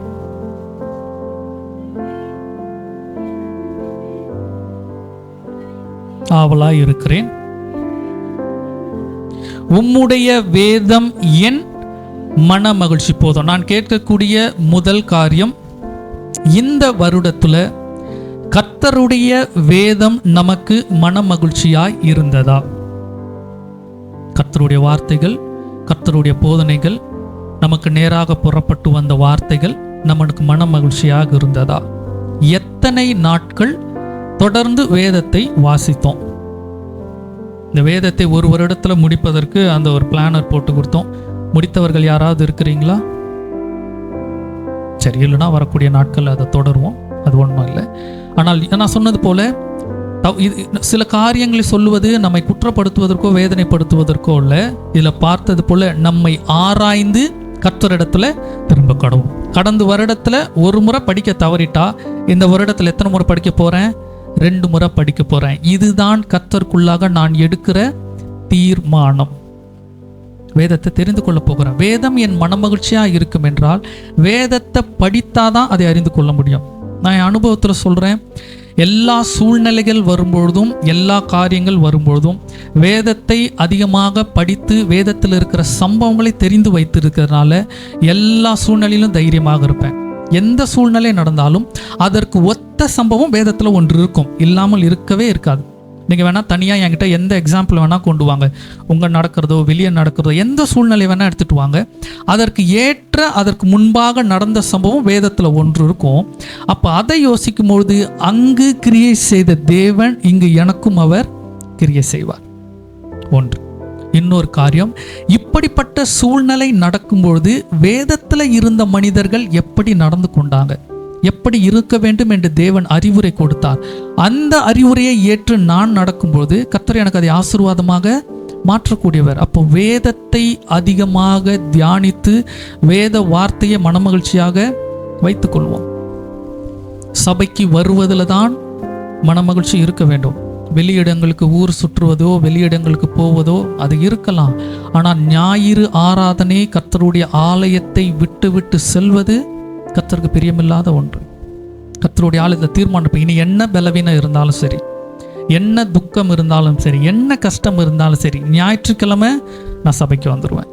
S2: ஆவலாய் இருக்கிறேன், உம்முடைய வேதம் என் மன மகிழ்ச்சி. போதும். நான் கேட்கக்கூடிய முதல் காரியம், இந்த வருடத்துல கர்த்தருடைய வேதம் நமக்கு மன மகிழ்ச்சியாய் இருந்ததா? கர்த்தருடைய வார்த்தைகள், கர்த்தருடைய போதனைகள், நமக்கு நேராக புறப்பட்டு வந்த வார்த்தைகள் நமக்கு மன மகிழ்ச்சியாக இருந்ததா? எத்தனை நாட்கள் தொடர்ந்து வேதத்தை வாசித்தோம்? இந்த வேதத்தை ஒரு வருடத்தில் முடிப்பதற்கு அந்த ஒரு பிளானர் போட்டு கொடுத்தோம். முடித்தவர்கள் யாராவது இருக்கிறீங்களா? சரி, இல்லைன்னா வரக்கூடிய நாட்கள் அதை தொடருவோம், அது ஒன்றும் இல்லை. ஆனால் நான் சொன்னது போல சில காரியங்களை சொல்லுவது நம்மை குற்றப்படுத்துவதற்கோ வேதனைப்படுத்துவதற்கோ இல்லை. இதில் பார்த்தது போல நம்மை ஆராய்ந்து கர்த்தரிடத்துல திரும்ப கடவும். கடந்த வருடத்துல ஒரு முறை படிக்க தவறிட்டா இந்த வருடத்துல எத்தனை முறை படிக்க போறேன்? 2 முறை படிக்க போறேன். இதுதான் கர்த்தருக்குள்ளாக நான் எடுக்கிற தீர்மானம். வேதத்தை தெரிந்து கொள்ள போகிறேன். வேதம் என் மனமகிழ்ச்சியா இருக்கும் என்றால் வேதத்தை படித்தாதான் அதை அறிந்து கொள்ள முடியும். நான் என் அனுபவத்தில் சொல்றேன், எல்லா சூழ்நிலைகள் வரும்பொழுதும், எல்லா காரியங்கள் வரும்பொழுதும் வேதத்தை அதிகமாக படித்து வேதத்தில் இருக்கிற சம்பவங்களை தெரிந்து வைத்திருக்கிறதுனால எல்லா சூழ்நிலையிலும் தைரியமாக இருப்பேன். எந்த சூழ்நிலை நடந்தாலும் அதற்கு ஒத்த சம்பவம் வேதத்தில் ஒன்று இருக்கும், இல்லாமல் இருக்கவே இருக்காது. நீங்கள் வேணால் தனியாக என்கிட்ட எந்த எக்ஸாம்பிள் வேணால் கொண்டு வாங்க, உங்கள் நடக்கிறதோ வெளியே நடக்கிறதோ எந்த சூழ்நிலை வேணால் எடுத்துகிட்டு வாங்க, அதற்கு ஏற்ற அதற்கு முன்பாக நடந்த சம்பவம் வேதத்தில் ஒன்று இருக்கும். அப்போ அதை யோசிக்கும் பொழுது அங்கு கிரியை செய்த தேவன் இங்கு எனக்கும் அவர் கிரியை செய்வார். ஒன்று. இன்னொரு காரியம், இப்படிப்பட்ட சூழ்நிலை நடக்கும்பொழுது வேதத்தில் இருந்த மனிதர்கள் எப்படி நடந்து கொண்டாங்க, எப்படி இருக்க வேண்டும் என்று தேவன் அறிவுரை கொடுத்தார். அந்த அறிவுரையை ஏற்று நான் நடக்கும்போது கர்த்தர் எனக்கு அதை ஆசீர்வாதமாக மாற்றக்கூடியவர். அப்போ வேதத்தை அதிகமாக தியானித்து வேத வார்த்தையை மனமகிழ்ச்சியாக வைத்துக் கொள்வோம். சபைக்கு வருவதில் தான் மனமகிழ்ச்சி இருக்க வேண்டும். வெளியிடங்களுக்கு ஊர் சுற்றுவதோ வெளியிடங்களுக்கு போவதோ அது இருக்கலாம். ஆனால் ஞாயிறு ஆராதனை கர்த்தருடைய ஆலயத்தை விட்டு விட்டு செல்வது கர்த்தருக்கு பிரியமில்லாத ஒன்று. கர்த்தருடைய ஆலயத்தை தீர்மானம், இனி என்ன பலவீனம் இருந்தாலும் சரி, என்ன துக்கம் இருந்தாலும் சரி, என்ன கஷ்டம் இருந்தாலும் சரி, ஞாயிற்றுக்கிழமை நான் சபைக்கு வந்துடுவேன்.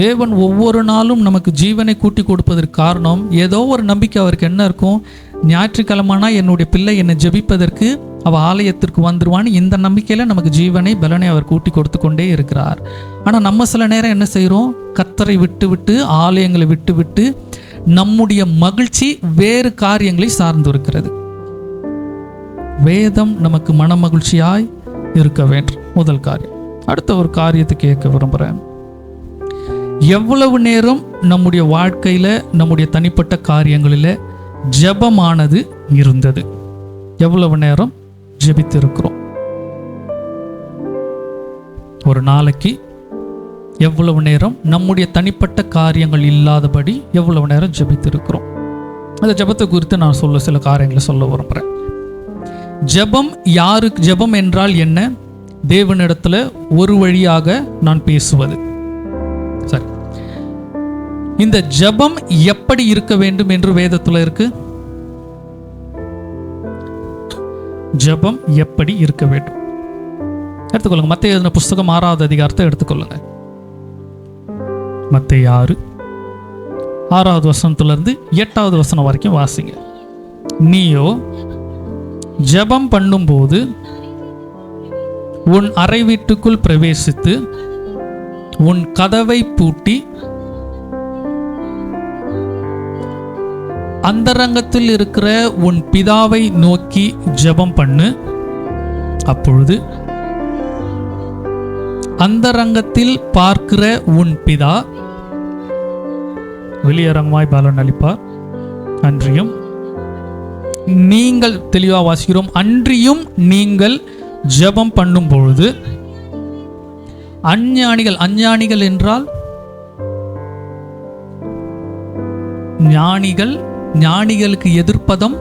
S2: தேவன் ஒவ்வொரு நாளும் நமக்கு ஜீவனை கூட்டி கொடுப்பதற்கு காரணம் ஏதோ ஒரு நம்பிக்கை அவருக்கு என்ன இருக்கும், ஞாயிற்றுக்கிழமைனா என்னுடைய பிள்ளை என்னை ஜெபிப்பதற்கு அவள் ஆலயத்திற்கு வந்துடுவான்னு இந்த நம்பிக்கையில் நமக்கு ஜீவனை பலனை அவர் கூட்டி கொடுத்து கொண்டே இருக்கிறார். ஆனால் நம்ம சில நேரம் என்ன செய்கிறோம்? கர்த்தரை விட்டு விட்டு ஆலயங்களை விட்டு விட்டு நம்முடைய மகிழ்ச்சி வேறு காரியங்களை சார்ந்து இருக்கிறது. வேதம் நமக்கு மன மகிழ்ச்சியாய் இருக்க வேண்டும், முதல் காரியம். அடுத்த ஒரு காரியத்தை கேட்க விரும்புகிறேன். எவ்வளவு நேரம் நம்முடைய வாழ்க்கையில் நம்முடைய தனிப்பட்ட காரியங்களில் ஜெபமானது இருந்தது? எவ்வளவு நேரம் ஜெபித்து இருக்கிறோம்? ஒரு நாளைக்கு எவ்வளவு நேரம் நம்முடைய தனிப்பட்ட காரியங்கள் இல்லாதபடி எவ்வளவு நேரம் ஜெபித்து இருக்கிறோம்? அந்த ஜெபத்தை குறித்து நான் சில காரியங்களை சொல்ல விரும்புகிறேன். ஜெபம் யாருக்கு? ஜெபம் என்றால் என்ன? தேவனிடத்தில் ஒரு வழியாக நான் பேசுவது. சரி, இந்த ஜெபம் எப்படி இருக்க வேண்டும் என்று வேதத்தில் இருக்கு. ஜெபம் எப்படி இருக்க வேண்டும் எடுத்துக்கொள்ளுங்க. மத்தேயு எழுதின புஸ்தகம் 6வது அதிகாரத்தை எடுத்துக்கொள்ளுங்க. மத்தேயு 6வது வசனத்திலிருந்து 8வது வசனம் வரைக்கும் வாசிங்க. நீயோ ஜெபம் பண்ணும்போது உன் அறை வீட்டுக்குள் பிரவேசித்து உன் கதவை பூட்டி அந்தரங்கத்தில் இருக்கிற உன் பிதாவை நோக்கி ஜெபம் பண்ணு. அப்பொழுது அந்தரங்கத்தில் பார்க்கிற உன் பிதா வெளியரங்கமாய் பலன் அளிப்பார். அன்றியும் நீங்கள், தெளிவா வாசிக்கிறோம், அன்றியும் நீங்கள் ஜெபம் பண்ணும் பொழுது அஞ்ஞானிகள் என்றால் ஞானிகளுக்கு எதிர்ப்பதம்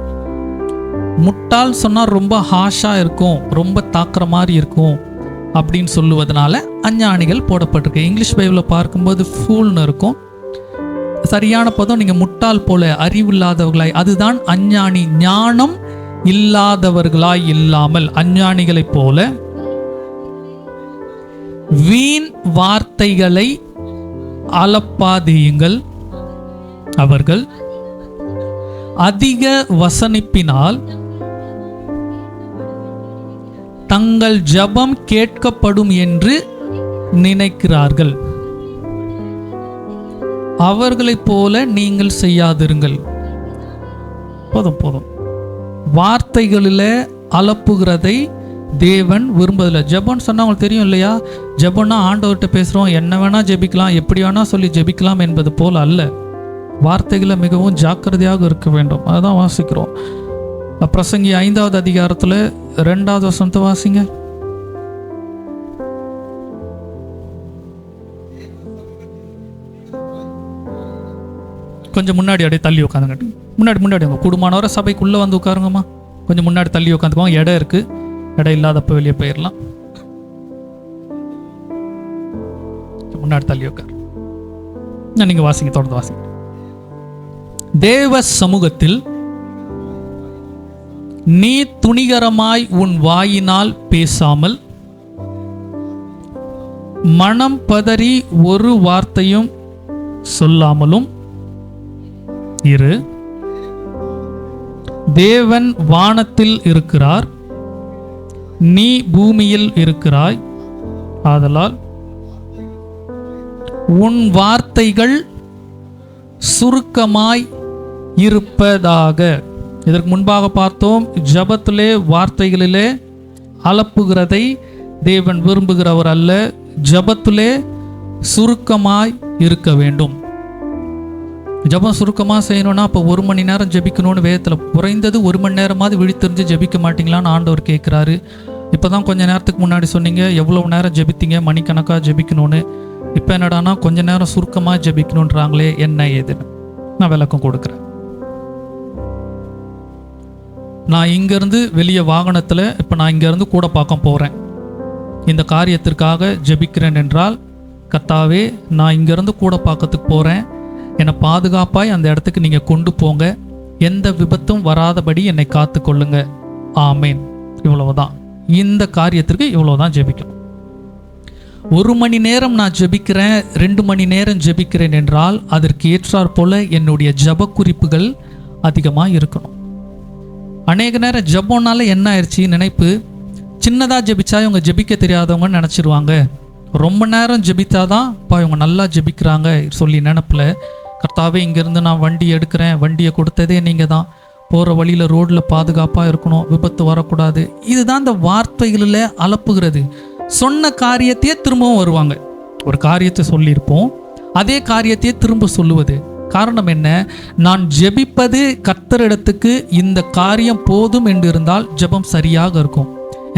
S2: முட்டாள் சொன்னால் ரொம்ப ஹாஷா இருக்கும், ரொம்ப தாக்குற மாதிரி இருக்கும் அப்படின்னு சொல்லுவதனால அஞ்ஞானிகள் போடப்பட்டிருக்கு. இங்கிலீஷ் பைபிளில் பார்க்கும்போது ஃபூல்னு இருக்கும். சரியான பதம் நீங்கள் முட்டாள் போல, அறிவில்லாதவர்களாய், அதுதான் அஞ்ஞானி. ஞானம் இல்லாதவர்களாய் இல்லாமல் அஞ்ஞானிகளைப் போல வீண் வார்த்தைகளை அளப்பாதீயுங்கள். அவர்கள் அதிக வசனிப்பினால் தங்கள் ஜெபம் கேட்கப்படும் என்று நினைக்கிறார்கள். அவர்களைப் போல நீங்கள் செய்யாதிருங்கள். போதும். வார்த்தைகளில் அலப்புகிறதை தேவன் விரும்பதில்லை. ஜெபம்னு சொன்னால் உங்களுக்கு தெரியும் இல்லையா? ஜெபம்னா ஆண்டவர்கிட்ட பேசுகிறோம், என்ன வேணால் ஜெபிக்கலாம், எப்படி வேணால் சொல்லி ஜெபிக்கலாம் என்பது போல் அல்ல. வார்த்தைகளை மிகவும் ஜாக்கிரதையாக இருக்க வேண்டும். அதுதான் வாசிக்கிறோம். பிரசங்கி 5வது அதிகாரத்தில் 2வது வசனத்தை வாசிங்க. கொஞ்சம் முன்னாடி அப்படியே தள்ளி உட்காந்துங்க. முன்னாடி உங்க குடும்பமானவரை சபைக்குள்ளே வந்து உட்காருங்கம்மா. கொஞ்சம் முன்னாடி தள்ளி உட்காந்துக்குவோம். இடம் இருக்கு, இடம் இல்லாதப்ப வெளியே போயிடலாம். முன்னாடி தள்ளி உட்காரு. நீங்க வாசிங்க, தொடர்ந்து வாசிங்க. தேவ சமூகத்தில் நீ துணிகரமாய் உன் வாயினால் பேசாமல் மனம் பதறி ஒரு வார்த்தையும் சொல்லாமலும் இரு. தேவன் வானத்தில் இருக்கிறார், நீ பூமியில் இருக்கிறாய். ஆதலால் உன் வார்த்தைகள் சுருக்கமாய் இருப்பதாக. இதற்கு முன்பாக பார்த்தோம், ஜபத்திலே வார்த்தைகளிலே அலப்புகிறதை தேவன் விரும்புகிறவர் அல்ல. ஜபத்திலே சுருக்கமாய் இருக்க வேண்டும். ஜபம் சுருக்கமாக செய்யணும்னா அப்போ 1 மணி நேரம் ஜெபிக்கணும்னு வேதத்தில் குறைந்தது 1 மணி நேரமாவது விழித்திருந்து ஜெபிக்க மாட்டீங்களான்னு ஆண்டவர் கேட்குறாரு. இப்போ தான் கொஞ்சம் நேரத்துக்கு முன்னாடி சொன்னீங்க எவ்வளோ நேரம் ஜெபித்தீங்க, மணிக்கணக்காக ஜெபிக்கணும்னு. இப்போ என்னடானா கொஞ்ச நேரம் சுருக்கமாக ஜெபிக்கணுன்றாங்களே, என்ன ஏதுன்னு நான் விளக்கம் கொடுக்குறேன். நான் இங்கேருந்து வெளியே வாகனத்தில், இப்போ நான் இங்கேருந்து கூட பார்க்க போகிறேன், இந்த காரியத்திற்காக ஜெபிக்கிறேன் என்றால், கர்த்தாவே நான் இங்கேருந்து கூட பார்க்கறதுக்கு போகிறேன், என்னை பாதுகாப்பாய் அந்த இடத்துக்கு நீங்கள் கொண்டு போங்க, எந்த விபத்தும் வராதபடி என்னை காத்து கொள்ளுங்க, ஆமேன். இவ்வளவுதான். இந்த காரியத்திற்கு இவ்வளவுதான் ஜெபிக்கணும். 1 மணி நேரம் நான் ஜெபிக்கிறேன், 2 மணி நேரம் ஜெபிக்கிறேன் என்றால் அதற்கு ஏற்றாற் போல என்னுடைய ஜப குறிப்புகள் அதிகமாக இருக்கணும். அநேக நேரம் ஜெபம்னால என்ன ஆயிடுச்சு நினைப்பு, சின்னதாக ஜெபிச்சா இவங்க ஜெபிக்க தெரியாதவங்கன்னு நினச்சிருவாங்க. ரொம்ப நேரம் ஜெபித்தாதான் இவங்க நல்லா ஜெபிக்கிறாங்க சொல்லி நினப்பில், கர்த்தாவே இங்கேருந்து நான் வண்டி எடுக்கிறேன், வண்டியை கொடுத்ததே நீங்கள் தான், போகிற வழியில் ரோட்டில் பாதுகாப்பாக இருக்கணும், விபத்து வரக்கூடாது. இதுதான் இந்த வார்த்தைகளில் அலப்புகிறது. சொன்ன காரியத்தையே திரும்பவும் வருவாங்க. ஒரு காரியத்தை சொல்லியிருப்போம், அதே காரியத்தையே திரும்ப சொல்லுவது. காரணம் என்ன? நான் ஜெபிப்பது கர்த்தரிடத்துக்கு இந்த காரியம் போதும் என்று இருந்தால் ஜெபம் சரியாக இருக்கும்.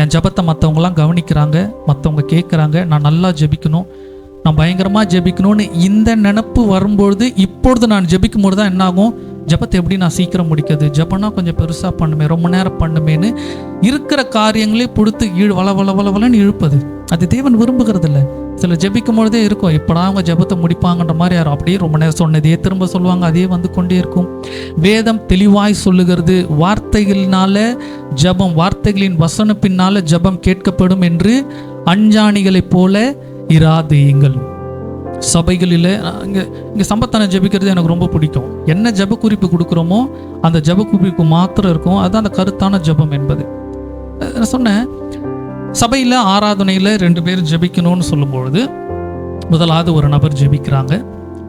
S2: என் ஜெபத்தை மற்றவங்களாம் கவனிக்கிறாங்க, மற்றவங்க கேட்குறாங்க, நான் நல்லா ஜெபிக்கணும், நான் பயங்கரமாக ஜெபிக்கணும்னு இந்த நினப்பு வரும்பொழுது, இப்பொழுது நான் ஜெபிக்கும் போது தான் என்னாகும், ஜெபத்தை எப்படி நான் சீக்கிரம் முடிக்கிறது, ஜெபம்னா கொஞ்சம் பெருசாக பண்ணுமே, ரொம்ப நேரம் பண்ணுமேன்னு இருக்கிற காரியங்களே கொடுத்து வளன்னு இழுப்பது. அது தேவன் விரும்புகிறது இல்லை. சில ஜெபிக்கும் பொழுதே இருக்கும், இப்போடா அவங்க ஜெபத்தை முடிப்பாங்கன்ற மாதிரி யாரும் அப்படியே ரொம்ப நேரம் சொன்னதையே திரும்ப சொல்லுவாங்க, அதே வந்து கொண்டே இருக்கும். வேதம் தெளிவாய் சொல்லுகிறது, வார்த்தைகளினால ஜெபம், வார்த்தைகளின் வசன பின்னால ஜெபம் கேட்கப்படும் என்று அஞ்ஞானிகளைப் போல இராதேயுங்கள். சபைகளில் இங்கே சம்பத்தான ஜெபிக்கிறது எனக்கு ரொம்ப பிடிக்கும். என்ன ஜெப குறிப்பு கொடுக்குறோமோ அந்த ஜெப குறிப்பு மாத்திரம் இருக்கும், அதுதான் அந்த கருத்தான ஜெபம் என்பது. நான் சொன்னேன், சபையில் ஆராதனையில் 2 பேர் ஜெபிக்கணும்னு சொல்லும்பொழுது, முதலாவது ஒரு நபர் ஜெபிக்கிறாங்க,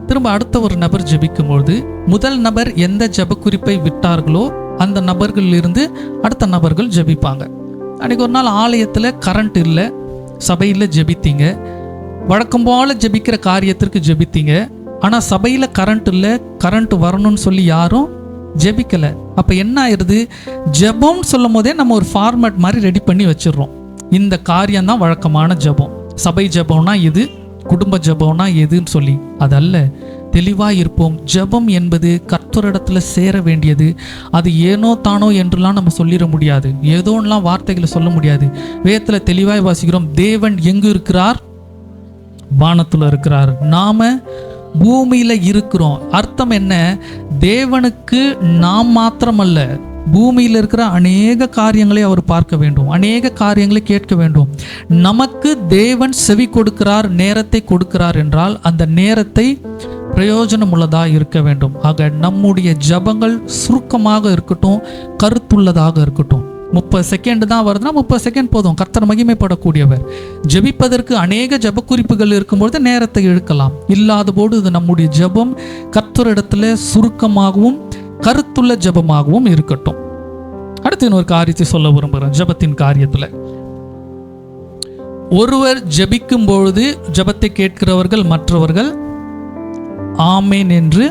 S2: திரும்ப அடுத்த ஒரு நபர் ஜெபிக்கும்பொழுது, முதல் நபர் எந்த ஜெப குறிப்பை விட்டார்களோ அந்த நபர்களிலிருந்து அடுத்த நபர்கள் ஜெபிப்பாங்க. அன்றைக்கி ஒரு நாள் ஆலயத்தில் கரண்ட் இல்லை, சபையில் ஜெபித்தீங்க, வழக்கம் போல ஜெபிக்கிற காரியத்திற்கு ஜெபித்தீங்க. ஆனால் சபையில் கரண்ட் இல்லை, கரண்ட் வரணும்னு சொல்லி யாரும் ஜெபிக்கலை. அப்போ என்ன ஆயிடுது, ஜெபம் சொல்லும் போதே நம்ம ஒரு ஃபார்மேட் மாதிரி ரெடி பண்ணி வச்சிடுறோம். இந்த காரியம்தான் வழக்கமான ஜெபம், சபை ஜெபம்னா இது, குடும்ப ஜெபம்னா எதுன்னு சொல்லி. அதல்ல, தெளிவாக இருப்போம். ஜெபம் என்பது கர்த்தரிடத்துல சேர வேண்டியது. அது ஏனோ தானோ என்றுலாம் நம்ம சொல்லிட முடியாது, ஏதோன்னெலாம் வார்த்தைகளை சொல்ல முடியாது. வேதத்தில் தெளிவாக வாசிக்கிறோம், தேவன் எங்கு இருக்கிறார், வானத்தில் இருக்கிறார், நாம பூமியில இருக்கிறோம். அர்த்தம் என்ன? தேவனுக்கு நாம் மாத்திரமல்ல, பூமியில் இருக்கிற அநேக காரியங்களை அவர் பார்க்க வேண்டும், அநேக காரியங்களை கேட்க வேண்டும். நமக்கு தேவன் செவி கொடுக்கிறார், நேரத்தை கொடுக்கிறார் என்றால் அந்த நேரத்தை பிரயோஜனம் உள்ளதாக இருக்க வேண்டும். ஆக நம்முடைய ஜபங்கள் சுருக்கமாக இருக்கட்டும், கருத்துள்ளதாக இருக்கட்டும். 30 செகண்ட் தான் வருதுன்னா 30 செகண்ட் போதும். கர்த்தர் மகிமைப்படக்கூடியவர். ஜெபிப்பதற்கு அநேக ஜப குறிப்புகள் இருக்கும்பொழுது நேரத்தை இழுக்கலாம். இல்லாத போது இது நம்முடைய ஜபம் கர்த்தரிடத்துல சுருக்கமாகவும் கருத்துள்ள ஜபமாகவும் இருக்கட்டும். அடுத்து இன்னொரு காரியத்தை சொல்ல விரும்புகிறேன். ஜபத்தின் காரியத்தில் ஒருவர் ஜெபிக்கும் பொழுது ஜபத்தை கேட்கிறவர்கள் மற்றவர்கள் ஆமேன் என்று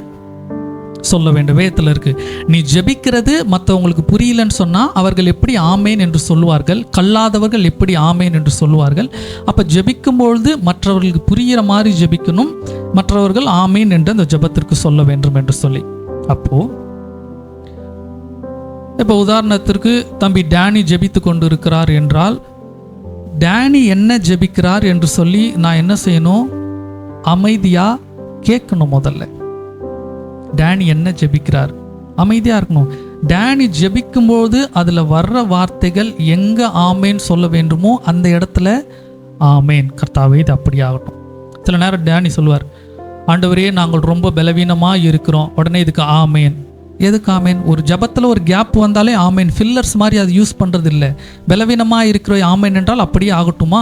S2: சொல்ல வேண்டும். வேதத்தில் இருக்கு, நீ ஜெபிக்கிறது மற்றவங்களுக்கு புரியலன்னு சொன்னா அவர்கள் எப்படி ஆமேன் என்று சொல்லுவார்கள், கல்லாதவர்கள் எப்படி ஆமேன் என்று சொல்லுவார்கள். அப்ப ஜெபிக்கும் பொழுது மற்றவர்களுக்கு புரிகிற மாதிரி ஜெபிக்கணும், மற்றவர்கள் ஆமேன் என்று அந்த ஜெபத்திற்கு சொல்ல வேண்டும் என்று சொல்லி. அப்போ இப்போ உதாரணத்திற்கு தம்பி டேனி ஜெபித்து கொண்டு இருக்கிறார் என்றால், டேனி என்ன ஜெபிக்கிறார் என்று சொல்லி நான் என்ன செய்யணும், அமைதியா கேட்கணும். முதல்ல டேனி என்ன ஜெபிக்கிறார், அமைதியா இருக்கணும். டேனி ஜெபிக்கும்போது அதுல வர்ற வார்த்தைகள் எங்க ஆமேன் சொல்ல வேண்டுமோ அந்த இடத்துல ஆமேன். கர்த்தாவே இது அப்படி ஆகட்டும். சில நேரம் டேனி சொல்லுவார், ஆண்டவரே நாங்கள் ரொம்ப பலவீனமாக இருக்கிறோம், உடனே இதுக்கு ஆமேன். எதுக்கு ஆமேன்? ஒரு ஜபத்தில் ஒரு கேப் வந்தாலே ஆமேன். ஃபில்லர்ஸ் மாதிரி அது யூஸ் பண்ணுறது இல்லை. பலவீனமாக இருக்கிற ஆமேன் என்றால் அப்படியே ஆகட்டுமா?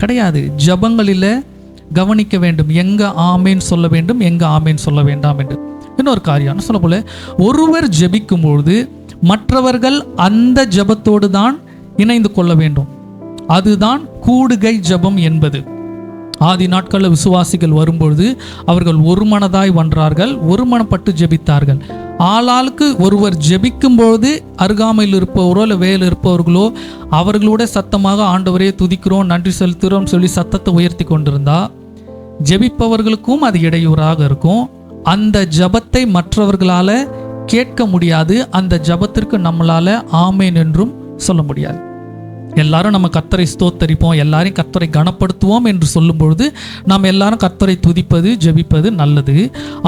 S2: கிடையாது. ஜபங்களில் கவனிக்க வேண்டும், எங்கே ஆமேன் சொல்ல வேண்டும், எங்கே ஆமேன் சொல்ல வேண்டாம் என்று. இன்னொரு காரியம் சொல்ல போல, ஒருவர் ஜெபிக்கும்பொழுது மற்றவர்கள் அந்த ஜபத்தோடு தான் இணைந்து கொள்ள வேண்டும். அதுதான் கூடுகை ஜபம் என்பது. ஆதி நாட்களில் விசுவாசிகள் வரும்பொழுது அவர்கள் ஒரு மனதாய் வென்றார்கள், ஒரு மனப்பட்டு ஜெபித்தார்கள். ஆளாளுக்கு ஒருவர் ஜெபிக்கும்பொழுது அருகாமையில் இருப்பவரோ இல்லை வேலை இருப்பவர்களோ அவர்களோட சத்தமாக ஆண்டவரே துதிக்கிறோம், நன்றி செலுத்துகிறோம் சொல்லி சத்தத்தை உயர்த்தி கொண்டிருந்தா ஜெபிப்பவர்களுக்கும் அது இடையூறாக இருக்கும். அந்த ஜபத்தை மற்றவர்களால் கேட்க முடியாது, அந்த ஜபத்திற்கு நம்மளால ஆமேன் என்றும் சொல்ல முடியாது. எல்லாரும் நம்ம கர்த்தரை ஸ்தோத்தரிப்போம், எல்லாரையும் கர்த்தரை கனப்படுத்துவோம் என்று சொல்லும் பொழுது நாம் எல்லாரும் கர்த்தரை துதிப்பது ஜெபிப்பது நல்லது.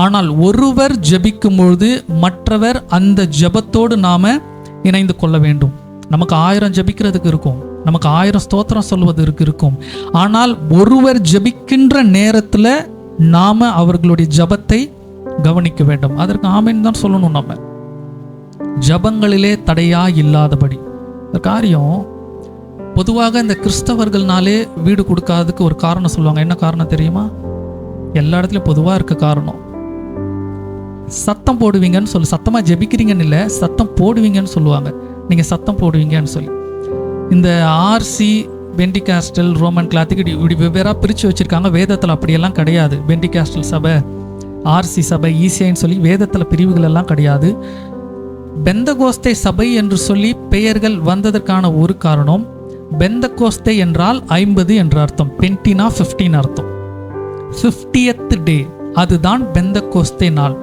S2: ஆனால் ஒருவர் ஜெபிக்கும் பொழுது மற்றவர் அந்த ஜெபத்தோடு நாம இணைந்து கொள்ள வேண்டும். நமக்கு 1000 ஜெபிக்கிறதுக்கு இருக்கும், நமக்கு 1000 ஸ்தோத்திரம் சொல்வதற்கு இருக்கும். ஆனால் ஒருவர் ஜெபிக்கின்ற நேரத்தில் நாம அவர்களுடைய ஜெபத்தை கவனிக்க வேண்டும். அதற்கு ஆமேன் தான் சொல்லணும். நம்ம ஜபங்களிலே தடையா இல்லாதபடி. இந்த காரியம் பொதுவாக இந்த கிறிஸ்தவர்கள்னாலே வீடு கொடுக்காததுக்கு ஒரு காரணம் சொல்லுவாங்க. என்ன காரணம் தெரியுமா? எல்லா இடத்துலையும் பொதுவாக இருக்க காரணம், சத்தம் போடுவீங்கன்னு சொல்லி. சத்தமாக ஜெபிக்கிறீங்கன்னு இல்லை, சத்தம் போடுவீங்கன்னு சொல்லுவாங்க. நீங்கள் சத்தம் போடுவீங்கன்னு சொல்லி. இந்த ஆர்சி, பெண்டிகாஸ்டல், ரோமன் கிளாத்திக் இப்படி வெவ்வேறாக பிரித்து வச்சுருக்காங்க. வேதத்தில் அப்படியெல்லாம் கிடையாது. பெண்டிகாஸ்டல் சபை, ஆர்சி சபை, ஈசிஐன்னு சொல்லி வேதத்தில் பிரிவுகள் எல்லாம் கிடையாது. பெந்தகோஸ்தே சபை என்று சொல்லி பெயர்கள் வந்ததற்கான ஒரு காரணம், பெந்தகோஸ்தே என்றால் 50 என்ற அர்த்தம், பென்டினா 15 அர்த்தம். 50th டே, அதுதான் பெந்தகோஸ்தே நாள்.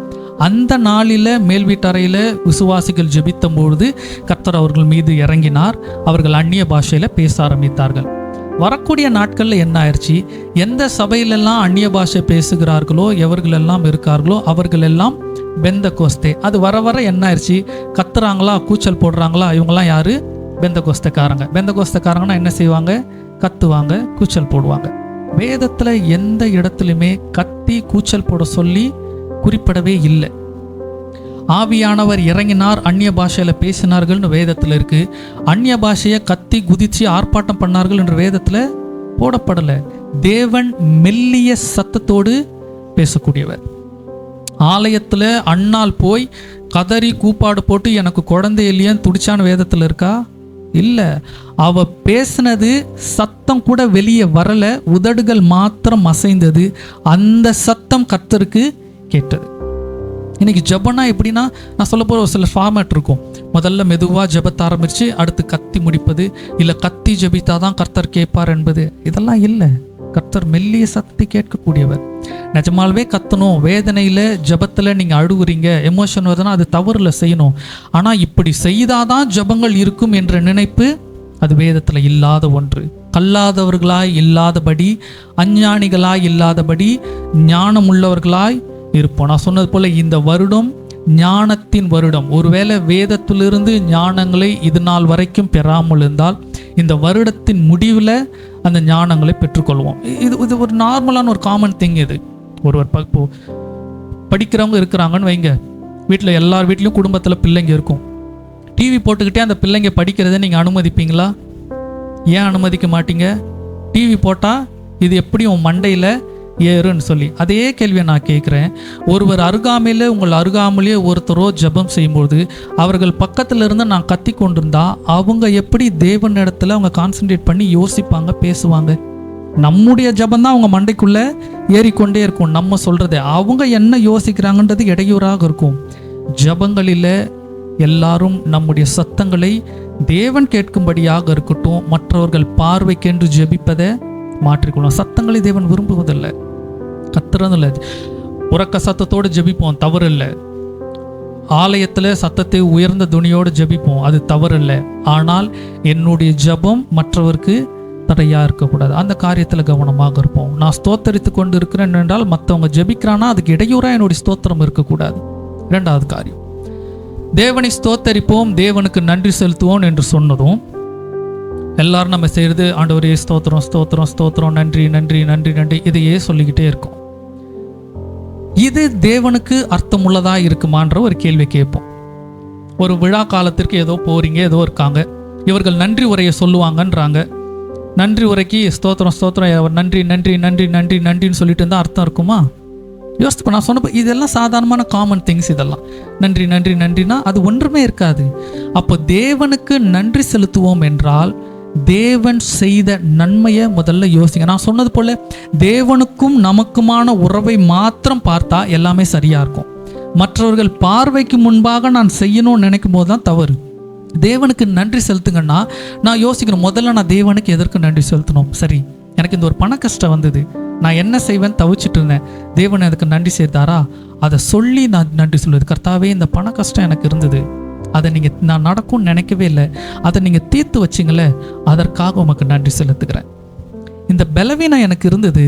S2: அந்த நாளில் மேல் வீட்டறையில் விசுவாசிகள் ஜெபித்த பொழுது கர்த்தர் அவர்கள் மீது இறங்கினார். அவர்கள் அந்நிய பாஷையில் பேச ஆரம்பித்தார்கள். வரக்கூடிய நாட்களில் என்ன ஆயிடுச்சு, எந்த சபையிலெல்லாம் அந்நிய பாஷை பேசுகிறார்களோ, எவர்களெல்லாம் இருக்கார்களோ அவர்களெல்லாம் பெந்தகோஸ்தே. அது வர வர என்ன ஆயிடுச்சு, கத்துறாங்களா, கூச்சல் போடுறாங்களா, இவங்கெல்லாம் யாரு? பெந்தகோஸ்தேக்காரங்க. பெந்தகோஸ்தேக்காரங்கன்னா என்ன செய்வாங்க? கத்துவாங்க, கூச்சல் போடுவாங்க. வேதத்தில் எந்த இடத்துலையுமே கத்தி கூச்சல் போட சொல்லி குறிப்பிடவே இல்லை. ஆவியானவர் இறங்கினார், அந்நிய பாஷையில் பேசினார்கள்னு வேதத்தில் இருக்கு. அந்நிய பாஷையை கத்தி குதிச்சு ஆர்ப்பாட்டம் பண்ணார்கள் என்று வேதத்தில் போடப்படலை. தேவன் மெல்லிய சத்தத்தோடு பேசக்கூடியவர். ஆலயத்தில் அண்ணால் போய் கதறி கூப்பாடு போட்டு எனக்கு குழந்தை இல்லையான்னு துடிச்சான்னு வேதத்தில் இருக்கா? இல்லை. அவ பேசினது சத்தம் கூட வெளியே வரல, உதடுகள் மாத்திரம் அசைந்தது. அந்த சத்தம் கர்த்தருக்கு கேட்டது. இன்னைக்கு ஜபனா எப்படின்னா, நான் சொல்ல போகிற ஒரு சில ஃபார்மேட் இருக்கும். முதல்ல மெதுவாக ஜபத்தை ஆரம்பித்து அடுத்து கத்தி முடிப்பது, இல்லை கத்தி ஜபித்தாதான் கர்த்தர் கேட்பார் என்பது, இதெல்லாம் இல்லை. கர்த்தர் மெல்லிய சத்தத்தை கேட்கக்கூடியவர். நிஜமாலுமே கத்தணும். வேதனையில் ஜபத்தில் நீங்கள் அழுகுறீங்க, எமோஷன் வருதுன்னா அது தவறில் செய்யணும். ஆனால் இப்படி செய்தாதான் ஜபங்கள் இருக்கும் என்ற நினைப்பு அது வேதத்தில் இல்லாத ஒன்று. கல்லாதவர்களாய் இல்லாதபடி, அஞ்ஞானிகளாய் இல்லாதபடி, ஞானம் உள்ளவர்களாய் இருப்போம். நான் சொன்னது போல இந்த வருடம் ஞானத்தின் வருடம். ஒருவேளை வேதத்திலிருந்து ஞானங்களை இது நாள் வரைக்கும் பெறாமல் இருந்தால் இந்த வருடத்தின் முடிவில் அந்த ஞானங்களை பெற்றுக்கொள்வோம். இது ஒரு நார்மலான ஒரு காமன் திங். இது ஒருவர் படிக்கிறவங்க இருக்கிறாங்கன்னு வைங்க, வீட்டில் எல்லார் வீட்லேயும் குடும்பத்தில் பிள்ளைங்க இருக்கும். டிவி போட்டுக்கிட்டே அந்த பிள்ளைங்க படிக்கிறத நீங்கள் அனுமதிப்பீங்களா? ஏன் அனுமதிக்க மாட்டீங்க? டிவி போட்டால் இது எப்படி உன் மண்டையில் ஏறுன்னு சொல்லி. அதே கேள்வியை நான் கேட்குறேன். ஒருவர் அருகாமையில், உங்கள் அருகாமையிலே ஒருத்தரோ ஜபம் செய்யும்போது அவர்கள் பக்கத்தில் இருந்து நான் கத்தி கொண்டிருந்தா அவங்க எப்படி தேவன் இடத்துல அவங்க கான்சன்ட்ரேட் பண்ணி யோசிப்பாங்க, பேசுவாங்க? நம்முடைய ஜபந்தான் அவங்க மண்டைக்குள்ளே ஏறிக்கொண்டே இருக்கும். நம்ம சொல்கிறத அவங்க என்ன யோசிக்கிறாங்கன்றது இடையூறாக இருக்கும். ஜபங்களில் எல்லாரும் நம்முடைய சத்தங்களை தேவன் கேட்கும்படியாக இருக்கட்டும். மற்றவர்கள் பார்வைக்கென்று ஜெபிப்பதை மாற்றிக்கொள்ளும். சத்தங்களை தேவன் விரும்புவதில்லை, கத்துறதில்லை. உறக்க சத்தத்தோடு ஜெபிப்போம், தவறு இல்லை. ஆலயத்தில் சத்தத்தை உயர்ந்த துணியோடு ஜெபிப்போம், அது தவறு இல்லை. ஆனால் என்னுடைய ஜபம் மற்றவருக்கு தடையாக இருக்கக்கூடாது. அந்த காரியத்தில் கவனமாக இருப்போம். நான் ஸ்தோத்தரித்து கொண்டு இருக்கிறேன் என்றால் மற்றவங்க ஜெபிக்கிறான்னா அதுக்கு இடையூறாக என்னுடைய ஸ்தோத்திரம் இருக்கக்கூடாது. இரண்டாவது காரியம், தேவனை ஸ்தோத்தரிப்போம், தேவனுக்கு நன்றி செலுத்துவோம் என்று சொன்னதும் எல்லாரும் நம்ம செய்கிறது ஆண்டவரே ஸ்தோத்திரம் ஸ்தோத்திரம் ஸ்தோத்திரம், நன்றி நன்றி நன்றி நன்றி, இதையே சொல்லிக்கிட்டே இருக்கும். இது தேவனுக்கு அர்த்தமுள்ளதாக இருக்குமான்ற ஒரு கேள்வி கேட்போம். ஒரு விழா காலத்திற்கு ஏதோ போறீங்க, ஏதோ இருக்காங்க, இவர்கள் நன்றி உரையை சொல்லுவாங்கன்றாங்க. நன்றி உரைக்கு ஸ்தோத்திரம் ஸ்தோத்திரம், நன்றி நன்றி நன்றி நன்றி நன்றின்னு சொல்லிட்டு இருந்தால் அர்த்தம் இருக்குமா? யோசித்து நான் சொன்னப்போ இதெல்லாம் சாதாரணமான காமன் திங்ஸ். இதெல்லாம் நன்றி நன்றி நன்றினா அது ஒன்றுமே இருக்காது. அப்போ தேவனுக்கு நன்றி செலுத்துவோம் என்றால் தேவன் செய்த நன்மையை முதல்ல யோசிங்க. நான் சொன்னது போல தேவனுக்கும் நமக்குமான உறவை மாத்திரம் பார்த்தா எல்லாமே சரியா இருக்கும். மற்றவர்கள் பார்வைக்கு முன்பாக நான் செய்யணும்னு நினைக்கும் போது தான் தவறு. தேவனுக்கு நன்றி செலுத்துங்கன்னா நான் யோசிக்கணும், முதல்ல நான் தேவனுக்கு எதற்கு நன்றி செலுத்தணும்? சரி, எனக்கு இந்த ஒரு பண கஷ்டம் வந்தது, நான் என்ன செய்வேன் தவிச்சிட்டு இருந்தேன், தேவன் எனக்கு நன்றி செய்தாரா? அதை சொல்லி நான் நன்றி சொல்லுவது, கர்த்தாவே இந்த பண கஷ்டம் எனக்கு இருந்தது, அதை நான் நடக்கும்னு நினைக்கவே இல்லை, அதை நீங்கள் தீர்த்து வச்சிங்களே, அதற்காக உமக்கு நன்றி செலுத்துக்கிறேன். இந்த பலவீனம் எனக்கு இருந்தது,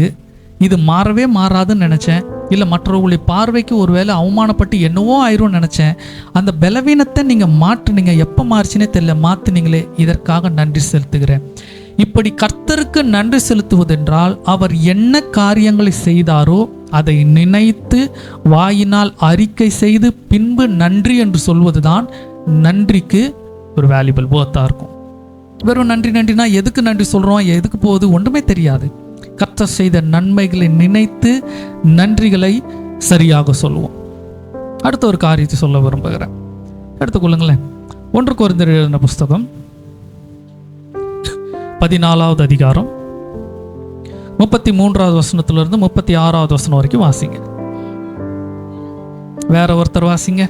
S2: இது மாறவே மாறாதுன்னு நினச்சேன், இல்லை மற்றவர்களுடைய பார்வைக்கு ஒருவேளை அவமானப்பட்டு என்னவோ ஆயிரும்னு நினச்சேன். அந்த பலவீனத்தை நீங்கள் மாற்றுனீங்க, எப்போ மாறிச்சுனே தெரியல, மாற்றினீங்களே, இதற்காக நன்றி செலுத்துகிறேன். இப்படி கர்த்தருக்கு நன்றி செலுத்துவதென்றால் அவர் என்ன காரியங்களை செய்தாரோ அதை நினைத்து வாயினால் அறிக்கை செய்து பின்பு நன்றி என்று சொல்வதுதான் நன்றிக்கு ஒரு வேல்யூபிள் ஒர்த்தாக இருக்கும். வெறும் நன்றி நன்றினா எதுக்கு நன்றி சொல்கிறோம், எதுக்கு போகுது ஒன்றுமே தெரியாது. கர்த்தர் செய்த நன்மைகளை நினைத்து நன்றிகளை சரியாக சொல்லுவோம். அடுத்த ஒரு காரியத்தை சொல்ல விரும்புகிறேன், எடுத்துக்கொள்ளுங்களேன். 1 கொரிந்தியர் எழுதின புஸ்தகம் 14வது அதிகாரம் 33வது வசனத்திலிருந்து 36வது வசனம் வரைக்கும் வாசிங்க. வேற ஒருத்தர் வாசிங்க.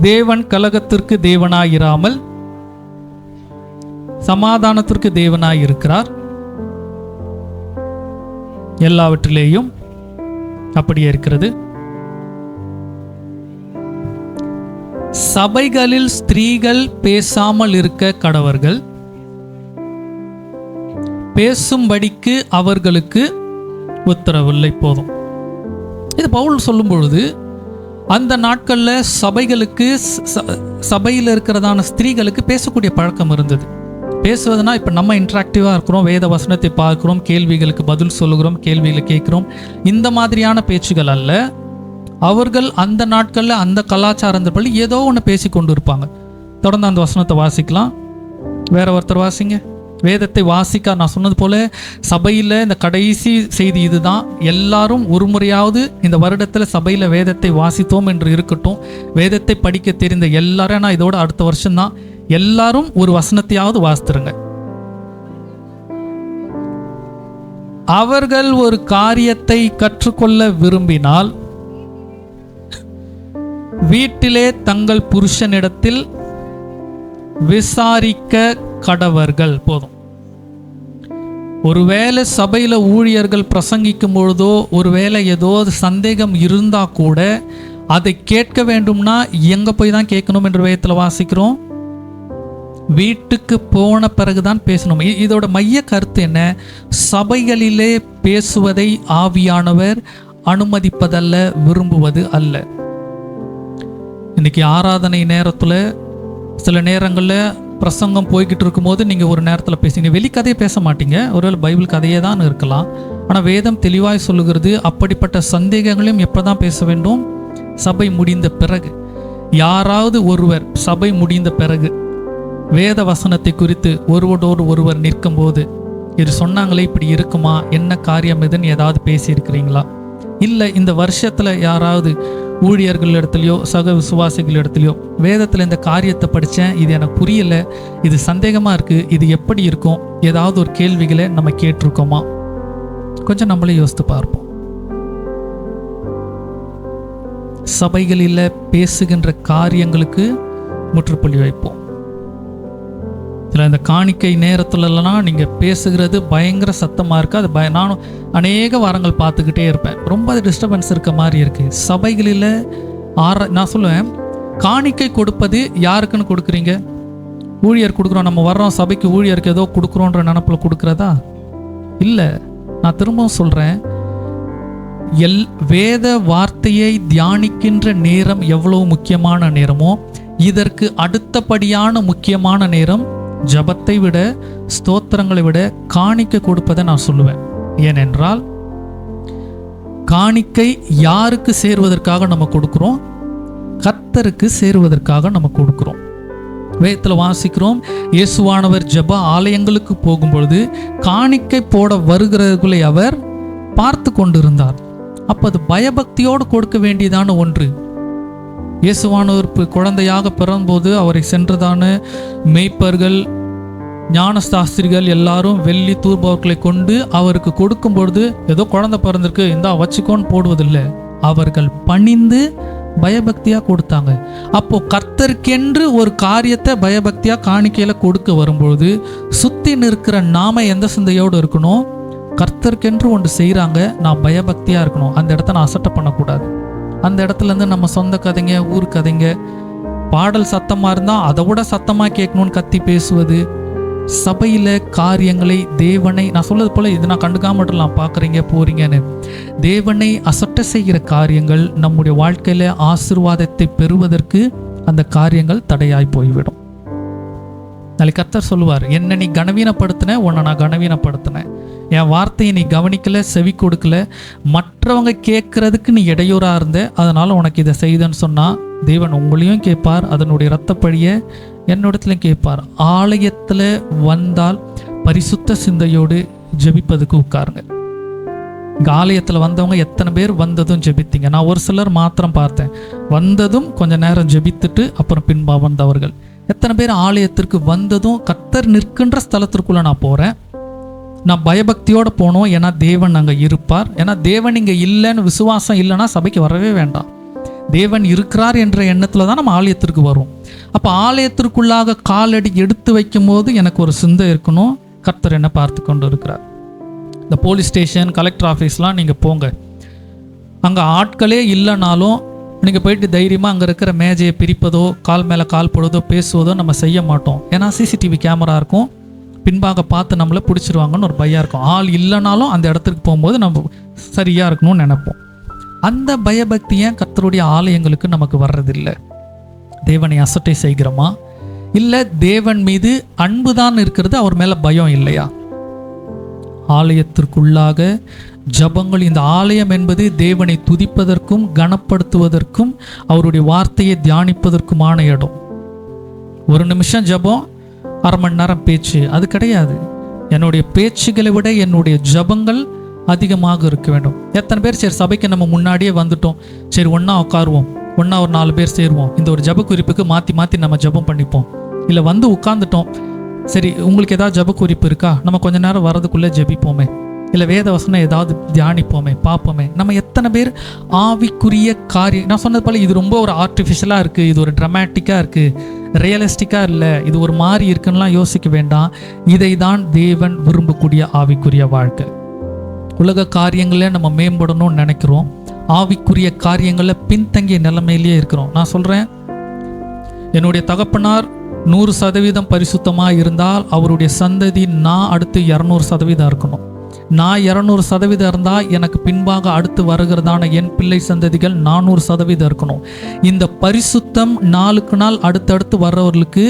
S2: தேவன் கலகத்திற்கு தேவனாயிராமல் சமாதானத்திற்கு தேவனாயிருக்கிறார், எல்லாவற்றிலேயும் அப்படியே இருக்கிறது. சபைகளில் ஸ்திரீகள் பேசாமல் இருக்க கடவர்கள், பேசும்படிக்கு அவர்களுக்கு உத்தரவில்லை. போதும். இது பவுல் சொல்லும் பொழுது அந்த நாட்களில் சபைகளுக்கு சபையில் இருக்கிறதான ஸ்திரீகளுக்கு பேசக்கூடிய பழக்கம் இருந்தது. பேசுவதுனா இப்போ நம்ம இன்ட்ராக்டிவாக இருக்கிறோம், வேத வசனத்தை பார்க்குறோம், கேள்விகளுக்கு பதில் சொல்லுகிறோம், கேள்விகளை கேட்குறோம், இந்த மாதிரியான பேச்சுகள் அல்ல. அவர்கள் அந்த நாட்களில் அந்த கலாச்சாரத்தின்படி ஏதோ ஒன்று பேசி கொண்டு இருப்பாங்க. தொடர்ந்து அந்த வசனத்தை வாசிக்கலாம். வேற ஒருத்தர் வாசிங்க. வேதத்தை வாசிக்க, நான் சொன்னது போல சபையில் இந்த கடைசி செய்தி இதுதான். எல்லாரும் ஒரு முறையாவது இந்த வருடத்தில் சபையில் வேதத்தை வாசித்தோம் என்று இருக்கட்டும். வேதத்தை படிக்க தெரிந்த எல்லாரும், நான் இதோட அடுத்த வருஷம்தான், எல்லாரும் ஒரு வசனத்தையாவது வாசித்துருங்க. அவர்கள் ஒரு காரியத்தை கற்றுக்கொள்ள விரும்பினால் வீட்டிலே தங்கள் புருஷனிடத்தில் விசாரிக்க கடவர்கள். போதும். ஒருவேளை சபையில் ஊழியர்கள் பிரசங்கிக்கும் பொழுதோ ஒருவேளை ஏதோ சந்தேகம் இருந்தால் கூட அதை கேட்க வேண்டும்னா எங்கே போய் தான் கேட்கணும் என்று வேதத்தில் வாசிக்கிறோம்? வீட்டுக்கு போன பிறகுதான் பேசணும். இதோட மைய கருத்து என்ன? சபைகளிலே பேசுவதை ஆவியானவர் அனுமதிப்பதல்ல, விரும்புவது அல்ல. இன்னைக்கு ஆராதனை நேரத்தில் சில நேரங்களில் பிரசங்கம் போய்கிட்டு இருக்கும்போது நீங்கள் ஒரு நேரத்தில் பேசுங்க, வெளிக்கதையை பேச மாட்டீங்க, ஒருவேளை பைபிள் கதையே தான் இருக்கலாம். ஆனால் வேதம் தெளிவாய் சொல்லுகிறது, அப்படிப்பட்ட சந்தேகங்களையும் எப்போ தான் பேச வேண்டும்? சபை முடிந்த பிறகு. யாராவது ஒருவர் சபை முடிந்த பிறகு வேத வசனத்தை குறித்து ஒருவரோடு ஒருவர் நிற்கும் போது, இது சொன்னாங்களே இப்படி இருக்குமா, என்ன காரியம் இதுன்னு ஏதாவது பேசியிருக்கிறீங்களா? இல்லை இந்த வருஷத்தில் யாராவது ஊழியர்கள் இடத்துலையோ சக விசுவாசிகள் இடத்துலையோ வேதத்தில் இந்த காரியத்தை படித்தேன், இது எனக்கு புரியலை, இது சந்தேகமாக இருக்குது, இது எப்படி இருக்கும், ஏதாவது ஒரு கேள்விகளை நம்ம கேட்டிருக்கோமா? கொஞ்சம் நம்மளே யோசித்து பார்ப்போம். சபைகளில் பேசுகின்ற காரியங்களுக்கு முற்றுப்புள்ளி வைப்போம். இதில் இந்த காணிக்கை நேரத்துலலாம் நீங்கள் பேசுகிறது பயங்கர சத்தமாக இருக்குது. அது நானும் அநேக வாரங்கள் பார்த்துக்கிட்டே இருப்பேன். ரொம்ப அது டிஸ்டர்பன்ஸ் இருக்க மாதிரி இருக்குது. சபைகளில் நான் சொல்லுவேன், காணிக்கை கொடுப்பது யாருக்குன்னு கொடுக்குறீங்க? ஊழியர் கொடுக்குறோம், நம்ம வர்றோம் சபைக்கு ஊழியருக்கு ஏதோ கொடுக்குறோன்ற நினப்பில் கொடுக்குறதா? இல்லை. நான் திரும்பவும் சொல்கிறேன், வேத வார்த்தையை தியானிக்கின்ற நேரம் எவ்வளவு முக்கியமான நேரமோ இதற்கு அடுத்தபடியான முக்கியமான நேரம் ஜபத்தை விட, ஸ்தோத்திரங்களை விட காணிக்கை கொடுப்பதை நான் சொல்லுவேன். ஏனென்றால் காணிக்கை யாருக்கு சேருவதற்காக நம்ம கொடுக்குறோம்? கர்த்தருக்கு சேருவதற்காக நம்ம கொடுக்குறோம். வேதத்தில் வாசிக்கிறோம், இயேசுவானவர் ஜெப ஆலயங்களுக்கு போகும்பொழுது காணிக்கை போட வருகிறவர்களை அவர் பார்த்து கொண்டிருந்தார். அப்போ அது பயபக்தியோடு கொடுக்க வேண்டியதான ஒன்று. இயேசுவானவர் குழந்தையாக பிறந்தபோது அவரை சென்றதான மேய்ப்பர்கள், ஞானசாஸ்திரிகள் எல்லாரும் வெள்ளி தூர்பவர்களை கொண்டு அவருக்கு கொடுக்கும் பொழுது ஏதோ குழந்தை பிறந்திருக்கு இந்தா வச்சுக்கோன்னு போடுவதில்லை, அவர்கள் பணிந்து பயபக்தியாக கொடுத்தாங்க. அப்போ கர்த்தருக்கென்று ஒரு காரியத்தை பயபக்தியாக காணிக்கையில் கொடுக்க வரும்பொழுது சுற்றி நிற்கிற நாம எந்த சிந்தையோடு இருக்கணும்? கர்த்தருக்கென்று ஒன்று செய்கிறாங்க, நான் பயபக்தியாக இருக்கணும். அந்த இடத்த நான் அசட்டை பண்ணக்கூடாது. அந்த இடத்துலேருந்து நம்ம சொந்த கதைங்க, ஊர் கதைங்க, பாடல் சத்தமாக இருந்தால் அதை விட சத்தமாக கேட்கணும்னு கத்தி பேசுவது, சபையில் காரியங்களை தேவனை, நான் சொல்றது போல் இது நான் கண்டுக்காம மட்டும் பார்க்குறீங்க போகிறீங்கன்னு, தேவனை அசட்டை செய்கிற காரியங்கள் நம்முடைய வாழ்க்கையில் ஆசீர்வாதத்தை பெறுவதற்கு அந்த காரியங்கள் தடையாய் போய்விடும். நாளைக்கு கர்த்தர் சொல்லுவார், என்னை நீ கனவீனப்படுத்தின, உன்னை நான் கனவீனப்படுத்தினேன். என் வார்த்தையை நீ கவனிக்கல, செவி கொடுக்கல, மற்றவங்க கேட்கறதுக்கு நீ இடையூறாக இருந்த, அதனால் உனக்கு இதை செய்தேன்னு சொன்னால் தேவன் உங்களையும் கேட்பார், அதனுடைய இரத்தப்பழியை என்னிடத்துலையும் கேட்பார். ஆலயத்தில் வந்தால் பரிசுத்த சிந்தையோடு ஜெபிப்பதுக்கு உட்காருங்க. இங்கே ஆலயத்தில் வந்தவங்க எத்தனை பேர் வந்ததும் ஜெபித்தீங்க? நான் ஒரு சிலர் மாத்திரம் பார்த்தேன். வந்ததும் கொஞ்ச நேரம் ஜெபித்துட்டு அப்புறம் பின்பா வந்தவர்கள். எத்தனை பேர் ஆலயத்திற்கு வந்ததும் கர்த்தர் நிற்கின்ற ஸ்தலத்திற்குள்ளே நான் போகிறேன், நான் பயபக்தியோடு போனோம், ஏன்னா தேவன் அங்கே இருப்பார். ஏன்னா தேவன் இங்கே இல்லைன்னு விசுவாசம் இல்லைன்னா சபைக்கு வரவே வேண்டாம். தேவன் இருக்கிறார் என்ற எண்ணத்தில் தான் நம்ம ஆலயத்திற்கு வரும். அப்போ ஆலயத்திற்குள்ளாக காலடி எடுத்து வைக்கும் போது எனக்கு ஒரு சிந்தை இருக்கணும், கர்த்தர் என்ன பார்த்து கொண்டு இருக்கிறார். இந்த போலீஸ் ஸ்டேஷன், கலெக்டர் ஆஃபீஸ்லாம் நீங்கள் போங்க, அங்கே ஆட்களே இல்லைனாலும் நீங்கள் போயிட்டு தைரியமாக அங்கே இருக்கிற மேஜையை பிரிப்பதோ, கால் மேலே கால் போடுவதோ, பேசுவதோ நம்ம செய்ய மாட்டோம். ஏன்னா சிசிடிவி கேமரா இருக்கும், பின்பாக பார்த்து நம்மளை பிடிச்சிருவாங்கன்னு ஒரு பயம் இருக்கும். ஆள் இல்லைனாலும் அந்த இடத்துக்கு போகும்போது நம்ம சரியாக இருக்கணும்னு நினைப்போம். அந்த பயபக்தியை கர்த்தருடைய ஆலயங்களுக்கு நமக்கு வர்றதில்லை. தேவனை அசட்டை செய்கிறோமா? இல்லை தேவன் மீது அன்பு தான் இருக்கிறது, அவர் மேலே பயம் இல்லையா? ஆலயத்திற்குள்ளாக ஜபங்கள், இந்த ஆலயம் என்பது தேவனை துதிப்பதற்கும் கனப்படுத்துவதற்கும் அவருடைய வார்த்தையை தியானிப்பதற்குமான இடம். ஒரு நிமிஷம் ஜபம், அரை மணி நேரம் பேச்சு, அது கிடையாது. என்னுடைய பேச்சுகளை விட என்னுடைய ஜபங்கள் அதிகமாக இருக்க வேண்டும். எத்தனை பேர் சரி சபைக்கு நம்ம முன்னாடியே வந்துட்டோம், சரி ஒன்றா உட்காருவோம், ஒன்றா ஒரு 4 பேர் சேருவோம், இந்த ஒரு ஜப குறிப்புக்கு மாற்றி மாற்றி நம்ம ஜபம் பண்ணிப்போம். இல்லை வந்து உட்காந்துட்டோம், சரி உங்களுக்கு ஏதாவது ஜப குறிப்பு இருக்கா, நம்ம கொஞ்ச நேரம் வரதுக்குள்ளே ஜபிப்போமே, இல்லை வேத வசனம் ஏதாவது தியானிப்போமே, பார்ப்போமே. நம்ம எத்தனை பேர் ஆவிக்குரிய காரியம், நான் சொன்னது போல் இது ரொம்ப ஒரு ஆர்டிஃபிஷியலாக இருக்குது, இது ஒரு ட்ராமாட்டிக்காக இருக்குது, ரியலிஸ்டிக்காக இல்லை, இது ஒரு மாதிரி இருக்குன்னுலாம் யோசிக்க வேண்டாம். இதை தான் தேவன் விரும்பக்கூடிய ஆவிக்குரிய வாழ்க்கை. உலக காரியங்களில் நம்ம மேம்படணும்னு நினைக்கிறோம், ஆவிக்குரிய காரியங்களில் பின்தங்கிய நிலைமையிலேயே இருக்கிறோம். நான் சொல்கிறேன், என்னுடைய தகப்பனார் 100% பரிசுத்தமாக இருந்தால் அவருடைய சந்ததி நான் அடுத்து 200% இருக்கணும். நான் 200% இருந்தால் எனக்கு பின்பாக அடுத்து வருகிறதான என் பிள்ளை சந்ததிகள் 400% இருக்கணும். இந்த பரிசுத்தம் நாளுக்கு நாள் அடுத்தடுத்து வர்றவர்களுக்கு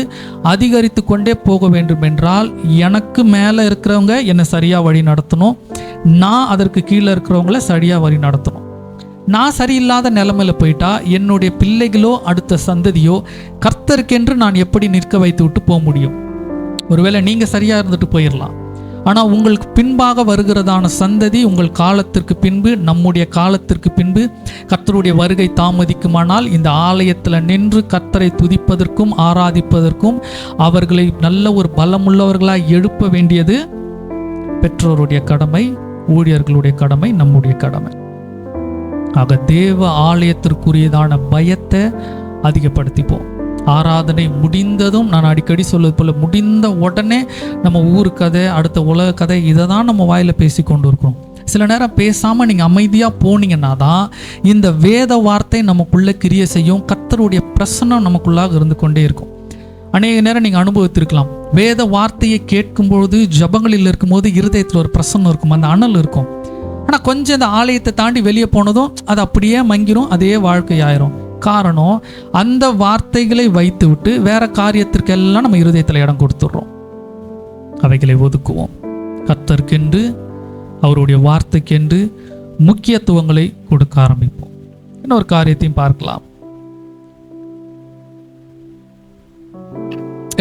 S2: அதிகரித்து கொண்டே போக வேண்டும் என்றால் எனக்கு மேலே இருக்கிறவங்க என்னை சரியாக வழி நடத்தணும், நான் அதற்கு கீழே இருக்கிறவங்கள சரியாக வழி நடத்தணும். நான் சரியில்லாத நிலைமையில் போயிட்டா என்னுடைய பிள்ளைகளோ அடுத்த சந்ததியோ கர்த்தருக்கென்று நான் எப்படி நிற்க வைத்து விட்டு போக முடியும்? ஒருவேளை நீங்கள் சரியாக இருந்துட்டு போயிடலாம், ஆனால் உங்களுக்கு பின்பாக வருகிறதான சந்ததி உங்கள் காலத்திற்கு பின்பு, நம்முடைய காலத்திற்கு பின்பு கர்த்தருடைய வருகை தாமதிக்குமானால் இந்த ஆலயத்தில் நின்று கர்த்தரை துதிப்பதற்கும் ஆராதிப்பதற்கும் அவர்களை நல்ல ஒரு பலமுள்ளவர்களாக எழுப்ப வேண்டியது பெற்றோருடைய கடமை, ஊழியர்களுடைய கடமை, நம்முடைய கடமை. ஆக தேவ ஆலயத்திற்குரியதான பயத்தை அதிகப்படுத்திப்போம். ஆராதனை முடிந்ததும், நான் அடிக்கடி சொல்வது போல, முடிந்த உடனே நம்ம ஊர் கதை, அடுத்த உலக கதை, இதை தான் நம்ம வாயில் பேசி கொண்டு இருக்கணும். சில நேரம் பேசாமல் நீங்கள் அமைதியாக போனீங்கன்னா தான் இந்த வேத வார்த்தை நமக்குள்ளே கிரியை செய்யும், கர்த்தருடைய பிரசன்னம் நமக்குள்ளாக இருந்து கொண்டே இருக்கும். அநேக நேரம் நீங்கள் அனுபவித்திருக்கலாம், வேத வார்த்தையை கேட்கும்பொழுது ஜபங்களில் இருக்கும்போது இருதயத்தில் ஒரு பிரசன்னம் இருக்கும், அந்த அனல் இருக்கும். ஆனால் கொஞ்சம் இந்த ஆலயத்தை தாண்டி வெளியே போனதும் அது அப்படியே மங்கிரும், அதே வாழ்க்கையாயிரும். காரணம், அந்த வார்த்தைகளை வைத்து விட்டு வேற காரியத்திற்கெல்லாம் நம்ம இருதயத்தில் இடம் கொடுத்துட்றோம். அவைகளை ஒதுக்குவோம். கர்த்தருக்கென்று, அவருடைய வார்த்தைக்கென்று முக்கியத்துவங்களை கொடுக்க ஆரம்பிப்போம். இன்னொரு காரியத்தையும் பார்க்கலாம்.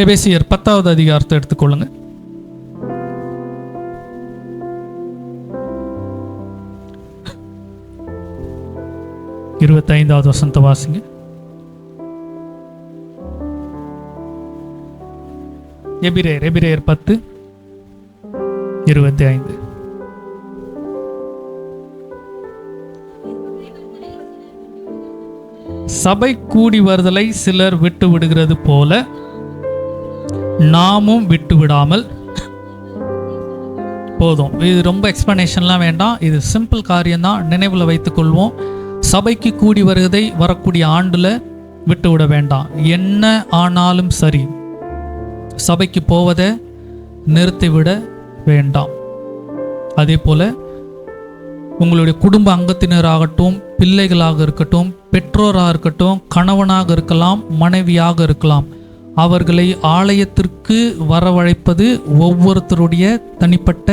S2: எபேசியர் 10வது அதிகாரத்தை எடுத்துக்கொள்ளுங்க. இருபத்தைந்தாவது வசனத்தை வாசிங்க. எபிரேயர் 10:25. சபை கூடி வருதலை சிலர் விட்டு விடுகிறது போல நாமும் விட்டு விடாமல் போதும். இது ரொம்ப எக்ஸ்பிளனேஷன்லாம் வேண்டாம், இது சிம்பிள் காரியம்தான், நினைவில் வைத்துக்கொள்வோம். சபைக்கு கூடி வருவதை வரக்கூடிய ஆண்டில் விட்டுவிட வேண்டாம். என்ன ஆனாலும் சரி, சபைக்கு போவதை நிறுத்திவிட வேண்டாம். அதே போல் உங்களுடைய குடும்ப அங்கத்தினராகட்டும், பிள்ளைகளாக இருக்கட்டும், பெற்றோராக இருக்கட்டும், கணவனாக இருக்கலாம், மனைவியாக இருக்கலாம், அவர்களை ஆலயத்திற்கு வரவழைப்பது ஒவ்வொருத்தருடைய தனிப்பட்ட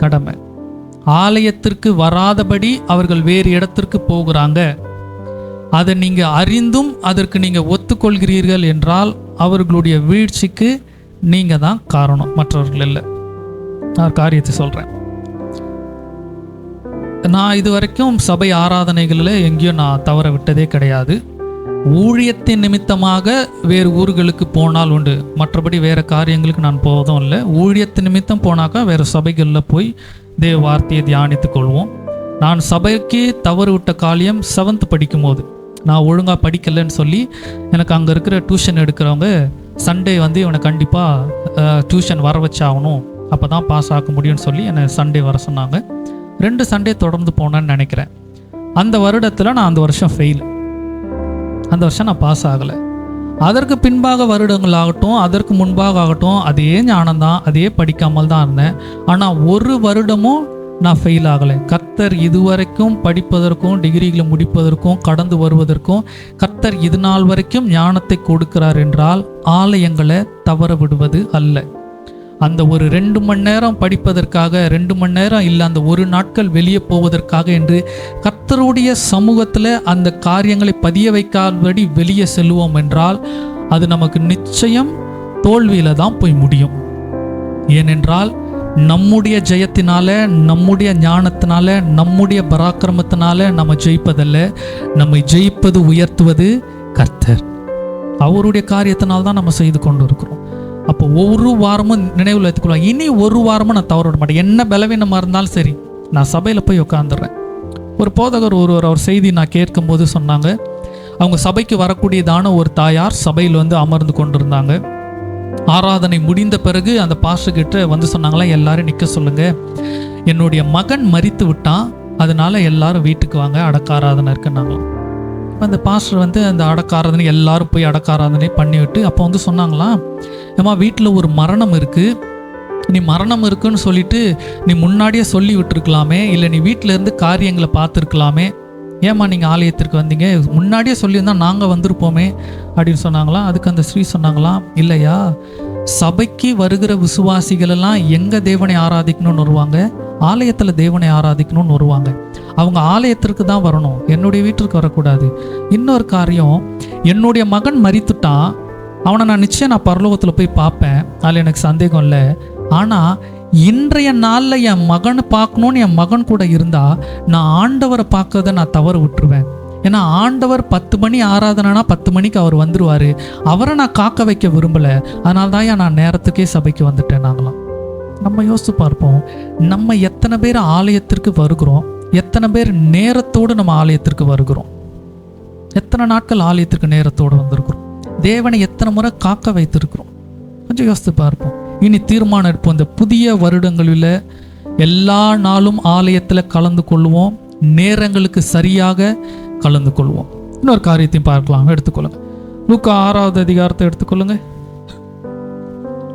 S2: கடமை. ஆலயத்திற்கு வராதபடி அவர்கள் வேறு இடத்திற்கு போகிறாங்க, அதை நீங்கள் அறிந்தும் அதற்கு நீங்கள் ஒத்துக்கொள்கிறீர்கள் என்றால் அவர்களுடைய வீழ்ச்சிக்கு நீங்கள் தான் காரணம், மற்றவர்கள் இல்லை. நான் காரியத்தை சொல்கிறேன். நான் இது வரைக்கும் சபை ஆராதனைகளில் எங்கேயும் நான் தவற விட்டதே கிடையாது. ஊழியத்தின் நிமித்தமாக வேறு ஊர்களுக்கு போனால் உண்டு, மற்றபடி வேறு காரியங்களுக்கு நான் போவதும் இல்லை. ஊழியத்தின் நிமித்தம் போனாக்கா வேறு சபைகளில் போய் தேவ வார்த்தையை தியானித்து கொள்வோம். நான் சபைக்கு தவறு விட்ட காரியம் 7th படிக்கும்போது நான் ஒழுங்காக படிக்கலைன்னு சொல்லி எனக்கு அங்கே இருக்கிற டியூஷன் எடுக்கிறவங்க சண்டே வந்து இவனை கண்டிப்பாக டியூஷன் வர வச்சாகணும், அப்போ தான் பாஸ் ஆக முடியும்னு சொல்லி என்னை சண்டே வர சொன்னாங்க. 2 சண்டே தொடர்ந்து போனேன்னு நினைக்கிறேன். அந்த வருடத்தில் நான் அந்த வருஷம் ஃபெயில், அந்த வருஷம் நான் பாஸ் ஆகலை. அதற்கு பின்பாக வருடங்கள் ஆகட்டும், அதற்கு முன்பாக ஆகட்டும், அதே ஞானம்தான், அதே படிக்காமல் தான் இருந்தேன். ஆனால் ஒரு வருடமும் நான் ஃபெயில் ஆகலை. கர்த்தர் இதுவரைக்கும் படிப்பதற்கும் டிகிரிகளை முடிப்பதற்கும் கடந்து வருவதற்கும் கர்த்தர் இது நாள் வரைக்கும் ஞானத்தை கொடுக்கிறார் என்றால் ஆலயங்களை தவற விடுவது அல்ல. அந்த ஒரு 2 மணி நேரம் படிப்பதற்காக, 2 மணி நேரம் இல்லை அந்த ஒரு நாட்கள் வெளியே போவதற்காக என்று கர்த்தருடைய சமூகத்தில் அந்த காரியங்களை பதிய வைக்காதபடி வெளியே செல்வோம் என்றால் அது நமக்கு நிச்சயம் தோல்வியில் தான் போய் முடியும். ஏனென்றால் நம்முடைய ஜெயத்தினால, நம்முடைய ஞானத்தினால, நம்முடைய பராக்கிரமத்தினால நம்ம ஜெயிப்பதல்ல, நம்மை ஜெயிப்பது உயர்த்துவது கர்த்தர். அவருடைய காரியத்தினால தான் நம்ம செய்து கொண்டு இருக்கிறோம். அப்போ ஒவ்வொரு வாரமும் நினைவில் வைத்துக்கொள்ளும், இனி ஒரு வாரமும் நான் தவற விட மாட்டேன். என்ன பலவீனமாக இருந்தாலும் சரி, நான் சபையில் போய் உட்காந்துடுறேன். ஒரு போதகர் அவர் செய்தி நான் கேட்கும்போது சொன்னாங்க, அவங்க சபைக்கு வரக்கூடியதான ஒரு தாயார் சபையில் வந்து அமர்ந்து கொண்டிருந்தாங்க. ஆராதனை முடிந்த பிறகு அந்த பாஸ்டர்கிட்ட வந்து சொன்னாங்களாம், எல்லாரும் நிற்க சொல்லுங்க, என்னுடைய மகன் மரித்து விட்டான், அதனால எல்லாரும் வீட்டுக்கு வாங்க, அடக்க ஆராதனை இருக்குன்னாங்களாம். அந்த பாஸ்டர் வந்து அந்த அடக்க ஆராதனை எல்லாரும் போய் அடக்க ஆராதனை பண்ணிவிட்டு அப்போ வந்து சொன்னாங்களாம், ஏம்மா வீட்டில் ஒரு மரணம் இருக்குது, நீ மரணம் இருக்குன்னு சொல்லிட்டு நீ முன்னாடியே சொல்லி விட்டுருக்கலாமே, இல்லை நீ வீட்டில் இருந்து காரியங்களை பார்த்துருக்கலாமே, ஏம்மா நீங்கள் ஆலயத்திற்கு வந்தீங்க, முன்னாடியே சொல்லியிருந்தால் நாங்கள் வந்திருப்போமே அப்படின்னு சொன்னாங்களாம். அதுக்கு அந்த ஸ்ரீ சொன்னாங்களாம், இல்லையா, சபைக்கு வருகிற விசுவாசிகளெல்லாம் எங்கே தேவனை ஆராதிக்கணும்னு வருவாங்க, ஆலயத்தில் தேவனை ஆராதிக்கணும்னு வருவாங்க. அவங்க ஆலயத்திற்கு தான் வரணும், என்னுடைய வீட்டிற்கு வரக்கூடாது. இன்னொரு காரியம், என்னுடைய மகன் மரித்துட்டான், அவனை நான் நிச்சயம் நான் பரலோகத்தில் போய் பார்ப்பேன், அதில் எனக்கு சந்தேகம் இல்லை. ஆனால் இன்றைய நாளில் என் மகனை பார்க்கணுன்னு என் மகன் கூட இருந்தால் நான் ஆண்டவரை பார்க்கறத நான் தவறு விட்டுருவேன். ஏன்னா ஆண்டவர் 10 மணி ஆராதனைனா 10 மணிக்கு அவர் வந்துடுவார், அவரை நான் காக்க வைக்க விரும்பலை, அதனால தான் நான் நேரத்துக்கே சபைக்கு வந்துட்டேன். நாங்களாம் நம்ம யோசித்து பார்ப்போம், நம்ம எத்தனை பேர் ஆலயத்திற்கு வருகிறோம், எத்தனை பேர் நேரத்தோடு நம்ம ஆலயத்திற்கு வருகிறோம், எத்தனை நாட்கள் ஆலயத்திற்கு நேரத்தோடு வந்திருக்கிறோம், தேவனை எத்தனை முறை காக்க வைத்திருக்கிறோம். கொஞ்சம் யோசித்து பார்ப்போம். இனி தீர்மானம் எடுப்போம், இந்த புதிய வருடங்களில் எல்லா நாளும் ஆலயத்தில் கலந்து கொள்வோம், நேரங்களுக்கு சரியாக கலந்து கொள்வோம். இன்னொரு காரியத்தையும் பார்க்கலாம், எடுத்துக்கொள்ளுங்க. லூக்கா 6வது அதிகாரத்தை எடுத்துக்கொள்ளுங்க.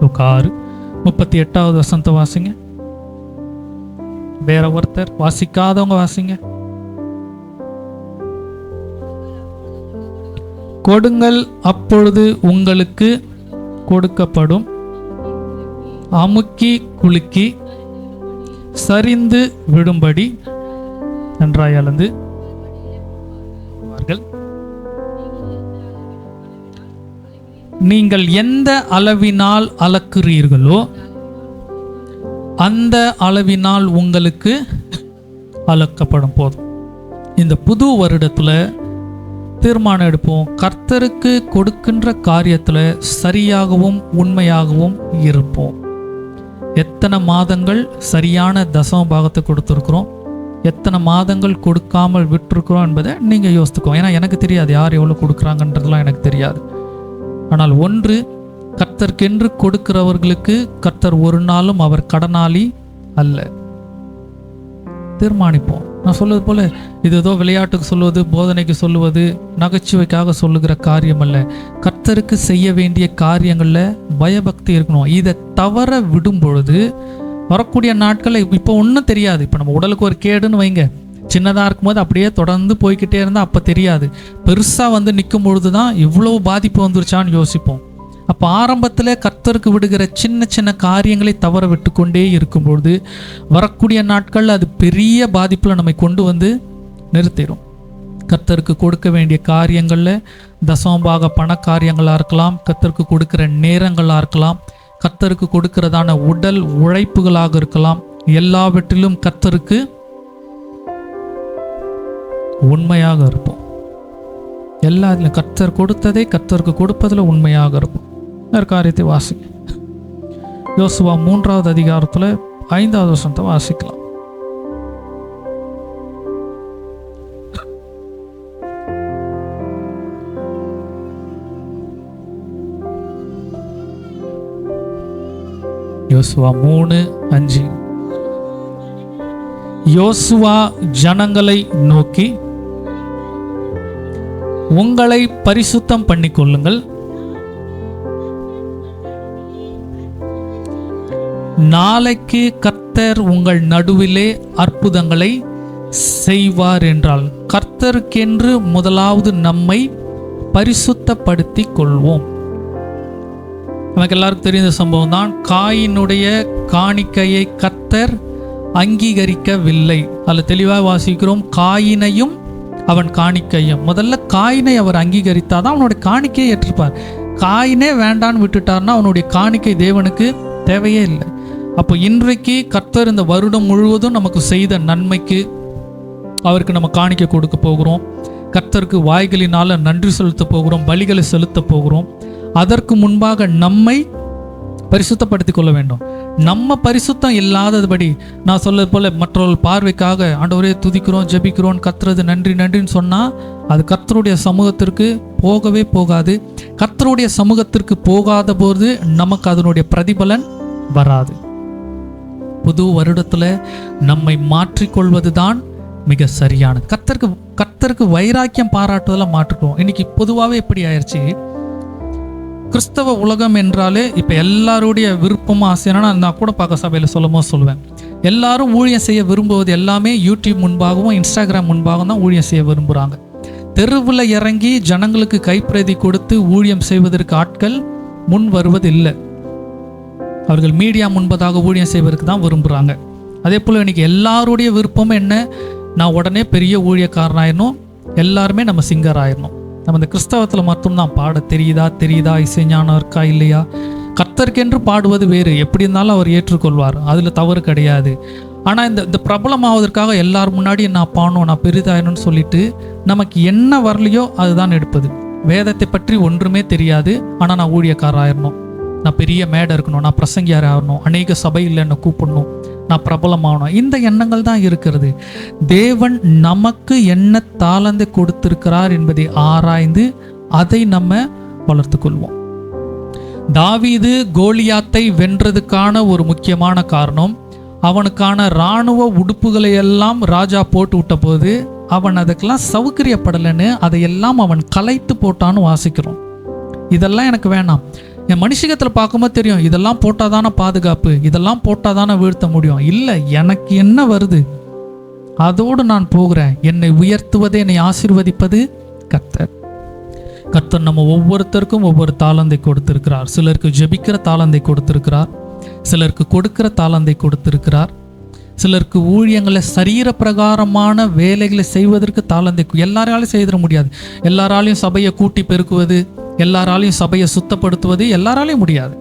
S2: லூக்கா 6:38 வசனத்தை வாசிங்க. வேற ஒருத்தர் வாசிக்காதவங்க வாசிங்க. கொடுங்கள் அப்பொழுது உங்களுக்கு கொடுக்கப்படும், அமுக்கி குலுக்கி சரிந்து விடும்படி நன்றாய் அளந்து நீங்கள் எந்த அளவினால் அளக்கிறீர்களோ அந்த அளவினால் உங்களுக்கு அளக்கப்படும். போதும். இந்த புது வருடத்தில் தீர்மானம் எடுப்போம், கர்த்தருக்கு கொடுக்கின்ற காரியத்தில் சரியாகவும் உண்மையாகவும் இருப்போம். எத்தனை மாதங்கள் சரியான தசம பாகத்தை கொடுத்துருக்குறோம், எத்தனை மாதங்கள் கொடுக்காமல் விட்டுருக்குறோம் என்பதை நீங்கள் யோசித்துக்கோ. ஏன்னா எனக்கு தெரியாது யார் எவ்வளோ கொடுக்குறாங்கன்றதுலாம் எனக்கு தெரியாது. ஆனால் ஒன்று, கர்த்தருக்கென்று கொடுக்கிறவர்களுக்கு கர்த்தர் ஒரு நாளும் அவர் கடனாளி அல்ல. தீர்மானிப்போம். நான் சொல்வது போல இது ஏதோ விளையாட்டுக்கு சொல்லுவது, போதனைக்கு சொல்லுவது, நகைச்சுவைக்காக சொல்லுகிற காரியம் அல்ல. கர்த்தருக்கு செய்ய வேண்டிய காரியங்களில் பயபக்தி இருக்கணும். இதை தவற விடும் பொழுது வரக்கூடிய நாட்களில் இப்போ ஒன்றும் தெரியாது. இப்போ நம்ம உடலுக்கு ஒரு கேடுன்னு வைங்க, சின்னதாக இருக்கும்போது அப்படியே தொடர்ந்து போய்கிட்டே இருந்தால் அப்போ தெரியாது. பெருசாக வந்து நிற்கும் பொழுது தான் இவ்வளோ பாதிப்பு வந்துருச்சான்னு யோசிப்போம். அப்போ ஆரம்பத்தில் கர்த்தருக்கு விடுகிற சின்ன சின்ன காரியங்களை தவற விட்டு கொண்டே இருக்கும்பொழுது வரக்கூடிய நாட்கள் அது பெரிய பாதிப்பில் நம்மை கொண்டு வந்து நிறுத்திடும். கர்த்தருக்கு கொடுக்க வேண்டிய காரியங்களில் தசமபாக பண காரியங்களாக இருக்கலாம், கர்த்தருக்கு கொடுக்கிற நேரங்களாக இருக்கலாம், கர்த்தருக்கு கொடுக்கிறதான உடல் உழைப்புகளாக இருக்கலாம். எல்லாவற்றிலும் கர்த்தருக்கு உண்மையாக இருப்போம். எல்லாத்திலும் கர்த்தர் கொடுத்ததை கர்த்தருக்கு கொடுப்பதில் உண்மையாக இருப்போம். இன்னொரு காரியத்தை வாசிக்க யோசுவா 3வது அதிகாரத்தில் 5வது வசனத்தை வாசிக்கலாம். யோசுவா 3:5. யோசுவா ஜனங்களை நோக்கி, உங்களை பரிசுத்தம் பண்ணிக்கொள்ளுங்கள், நாளைக்கு கர்த்தர் உங்கள் நடுவிலே அற்புதங்களை செய்வார் என்றால் கர்த்தருக்கென்று முதலாவது நம்மை பரிசுத்தப்படுத்தி கொள்வோம். நமக்கு எல்லாருக்கும் தெரிந்த சம்பவம் தான். காயினுடைய காணிக்கையை கர்த்தர் அங்கீகரிக்கவில்லை. அதில் தெளிவாக வாசிக்கிறோம், காயினையும் அவன் காணிக்கையும். முதல்ல காயினை அவர் அங்கீகரித்தாதான் அவனுடைய காணிக்கையை ஏற்றிருப்பார். காயினே வேண்டான்னு விட்டுட்டார்னா அவனுடைய காணிக்கை தேவனுக்கு தேவையே இல்லை. அப்போ இன்றைக்கு கர்த்தர் இந்த வருடம் முழுவதும் நமக்கு செய்த நன்மைக்கு அவருக்கு நம்ம காணிக்கை கொடுக்க போகிறோம். கர்த்தருக்கு வாய்களினால நன்றி செலுத்த போகிறோம், பலிகளை செலுத்த போகிறோம். அதற்கு முன்பாக நம்மை பரிசுத்தப்படுத்திக் கொள்ள வேண்டும். நம்ம பரிசுத்தம் இல்லாதபடி நான் சொல்வது போல மற்றவர்கள் பார்வைக்காக ஆண்டவரே துதிக்கிறோம், ஜெபிக்கிறோம், கர்த்தரது நன்றி நன்றின்னு சொன்னால் அது கர்த்தருடைய சமூகத்திற்கு போகவே போகாது. கர்த்தருடைய சமூகத்திற்கு போகாத போது நமக்கு அதனுடைய பிரதிபலன் வராது. புது வருடத்தில் நம்மை மாற்றிக்கொள்வது தான் மிக சரியானது. கர்த்தருக்கு வைராக்கியம் பாராட்டுவதில் மாற்றுக்கிறோம். இன்னைக்கு பொதுவாகவே எப்படி ஆயிடுச்சு, கிறிஸ்தவ உலகம் என்றாலே இப்போ எல்லாருடைய விருப்பமும் ஆசையான நான் கூட பார்க்க சபையில் சொல்லுவேன், எல்லாரும் ஊழியம் செய்ய விரும்புவது எல்லாமே யூடியூப் முன்பாகவும் இன்ஸ்டாகிராம் முன்பாகவும் தான் ஊழியம் செய்ய விரும்புகிறாங்க. தெருவில் இறங்கி ஜனங்களுக்கு கைப்பிரதி கொடுத்து ஊழியம் செய்வதற்கு ஆட்கள் முன் வருவதில்லை. அவர்கள் மீடியா முன்பதாக ஊழியம் செய்வதற்கு தான் விரும்புகிறாங்க. அதே போல் இன்னைக்கு எல்லாருடைய விருப்பமும் என்ன, நான் உடனே பெரிய ஊழியக்காரனாயிடணும், எல்லாருமே நம்ம சிங்கர் ஆயிடணும். நம்ம இந்த கிறிஸ்தவத்தில் மட்டும்தான் பாட தெரியுதா, இசைஞானம் இருக்கா இல்லையா, கர்த்தருக்கென்று பாடுவது வேறு, எப்படி இருந்தாலும் அவர் ஏற்றுக்கொள்வார், அதில் தவறு கிடையாது. ஆனால் இந்த பிரபலமாவதற்காக எல்லார் முன்னாடி நான் பாடணும், நான் பெரிதாயணும்னு சொல்லிட்டு நமக்கு என்ன வரலையோ அதுதான் எடுப்பது. வேதத்தை பற்றி ஒன்றுமே தெரியாது, ஆனால் நான் ஊழியக்காரராயிடணும், நான் பெரிய மேடை இருக்கணும், நான் பிரசங்கியார் ஆகணும், அநேக சபையில் என்னை கூப்பிடணும், நான் பிரபலமாகணும், இந்த எண்ணங்கள் தான் இருக்கிறது. தேவன் நமக்கு என்ன தாளந்தை கொடுத்திருக்கிறார் என்பதை ஆராய்ந்து அதை நம்ம வளர்த்து கொள்வோம். தாவீது கோலியாத்தை வென்றதுக்கான ஒரு முக்கியமான காரணம், அவனுக்கான இராணுவ உடுப்புகளை எல்லாம் ராஜா போட்டு விட்ட போது அவன் அதுக்கெல்லாம் சௌகரியப்படலைன்னு அதையெல்லாம் அவன் கலைத்து போட்டான்னு வாசிக்கிறோம். இதெல்லாம் எனக்கு வேணாம். என் மனுஷகத்தில் பார்க்கும்போது தெரியும், இதெல்லாம் போட்டால் தானே பாதுகாப்பு, இதெல்லாம் போட்டால் தானே வீழ்த்த முடியும். இல்லை, எனக்கு என்ன வருது அதோடு நான் போகிறேன். என்னை உயர்த்துவதே, என்னை ஆசீர்வதிப்பது கர்த்தர். கர்த்தர் நம்ம ஒவ்வொருத்தருக்கும் ஒவ்வொரு தாளந்தை கொடுத்திருக்கிறார். சிலருக்கு ஜெபிக்கிற தாளந்தை கொடுத்திருக்கிறார், சிலருக்கு கொடுக்கிற தாளந்தை கொடுத்திருக்கிறார், சிலருக்கு ஊழியங்களை சரீர பிரகாரமான வேலைகளை செய்வதற்கு தாளந்தை. எல்லாராலையும் செய்திட முடியாது. எல்லாராலையும் சபையை கூட்டி பெருக்குவது, எல்லாராலையும் சபையை சுத்தப்படுத்துவது எல்லாராலையும் முடியாது.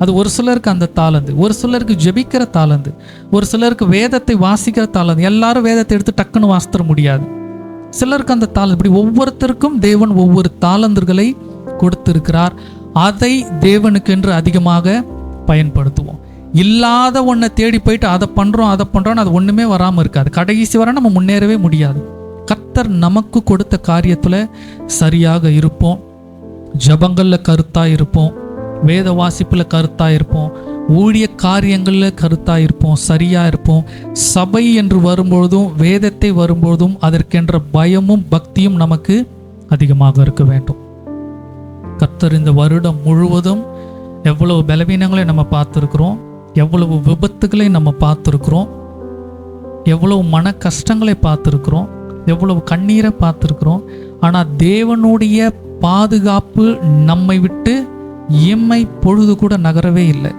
S2: அது ஒரு சிலருக்கு அந்த தாளந்து, ஒரு சிலருக்கு ஜெபிக்கிற தாளந்து, ஒரு சிலருக்கு வேதத்தை வாசிக்கிற தாளந்து. எல்லாரும் வேதத்தை எடுத்து டக்குன்னு வாசித்தர முடியாது. சிலருக்கு அந்த தாளந்து. இப்படி ஒவ்வொருத்தருக்கும் தேவன் ஒவ்வொரு தாளந்துகளை கொடுத்திருக்கிறார். அதை தேவனுக்கென்று அதிகமாக பயன்படுத்துவோம். இல்லாத ஒன்றை தேடி போயிட்டு அதை பண்ணுறோன்னு அது ஒன்றுமே வராமல் இருக்காது. கடைசி வரை நம்ம முன்னேறவே முடியாது. கர்த்தர் நமக்கு கொடுத்த காரியத்தில் சரியாக இருப்போம், ஜபங்களில் கருத்தாக இருப்போம், வேத வாசிப்பில் கருத்தாக இருப்போம், ஊழிய காரியங்களில் கருத்தாக இருப்போம், சரியாக இருப்போம். சபை என்று வரும்பொழுதும் வேதத்தை வரும்பொழுதும் அதற்கென்ற பயமும் பக்தியும் நமக்கு அதிகமாக இருக்க வேண்டும். கர்த்தர் இந்த வருடம் முழுவதும் எவ்வளவு பலவீனங்களை நம்ம பார்த்துருக்குறோம், எவ்வளவு விபத்துகளை நம்ம பார்த்துருக்குறோம், எவ்வளவு மன கஷ்டங்களை பார்த்துருக்குறோம், எவ்வளவு கண்ணீரை பார்த்துருக்குறோம். ஆனால் தேவனுடைய பாதுகாப்பு நம்மை விட்டு இம்மை பொழுது கூட நகரவே இல்லை.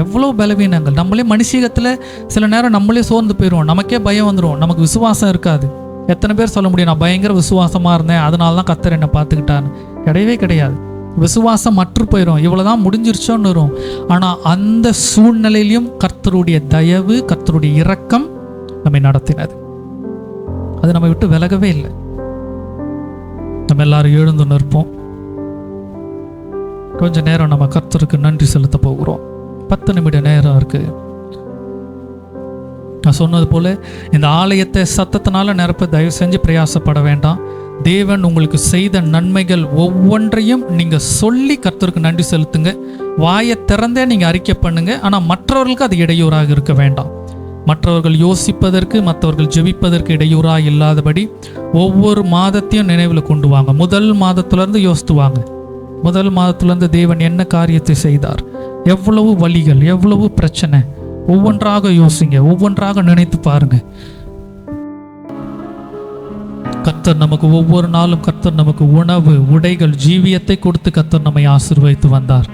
S2: எவ்வளோ பலவீனங்கள். நம்மளே மனுஷீகத்தில் சில நேரம் நம்மளே சோர்ந்து போயிடுவோம், நமக்கே பயம் வந்துடும், நமக்கு விசுவாசம் இருக்காது. எத்தனை பேர் சொல்ல முடியும், நான் பயங்கர விசுவாசமாக இருந்தேன் அதனால தான் கர்த்தர் என்னை பார்த்துக்கிட்டான்னு? கிடையவே கிடையாது. விசுவாசம் மற்று போயிடும், இவ்வளோதான் முடிஞ்சிருச்சோன்னு வரும். ஆனால் அந்த சூழ்நிலையிலையும் கர்த்தருடைய தயவு, கர்த்தருடைய இரக்கம் நம்மை நடத்தினது. அது நம்ம விட்டு விலகவே இல்லை. நம்ம எல்லாரும் எழுந்து நிற்போம். கொஞ்ச நேரம் நம்ம கர்த்தருக்கு நன்றி செலுத்த போகிறோம். 10 நிமிட நேரம் இருக்கு. நான் சொன்னது போல இந்த ஆலயத்தை சத்தத்தினால நிரப்ப தயவு செஞ்சு பிரயாசப்பட வேண்டாம். தேவன் உங்களுக்கு செய்த நன்மைகள் ஒவ்வொன்றையும் நீங்க சொல்லி கர்த்தருக்கு நன்றி செலுத்துங்க. வாயை திறந்தே நீங்க அறிக்கை பண்ணுங்க. ஆனால் மற்றவர்களுக்கு அது இடையூறாக இருக்க வேண்டாம். மற்றவர்கள் யோசிப்பதற்கு, மற்றவர்கள் ஜெபிப்பதற்கு இடையூறாக இல்லாதபடி ஒவ்வொரு மாதத்தையும் நினைவில் கொண்டு வாங்க. முதல் மாதத்திலிருந்து யோசித்து வாங்க. முதல் மாதத்திலிருந்து தேவன் என்ன காரியத்தை செய்தார், எவ்வளவு வழிகள், எவ்வளவு பிரச்சனை, ஒவ்வொன்றாக யோசிங்க, ஒவ்வொன்றாக நினைத்து பாருங்க. கர்த்தர் நமக்கு ஒவ்வொரு நாளும் கர்த்தர் நமக்கு உணவு, உடைகள், ஜீவியத்தை கொடுத்து கர்த்தர் நம்மை ஆசீர்வதித்து வந்தார்.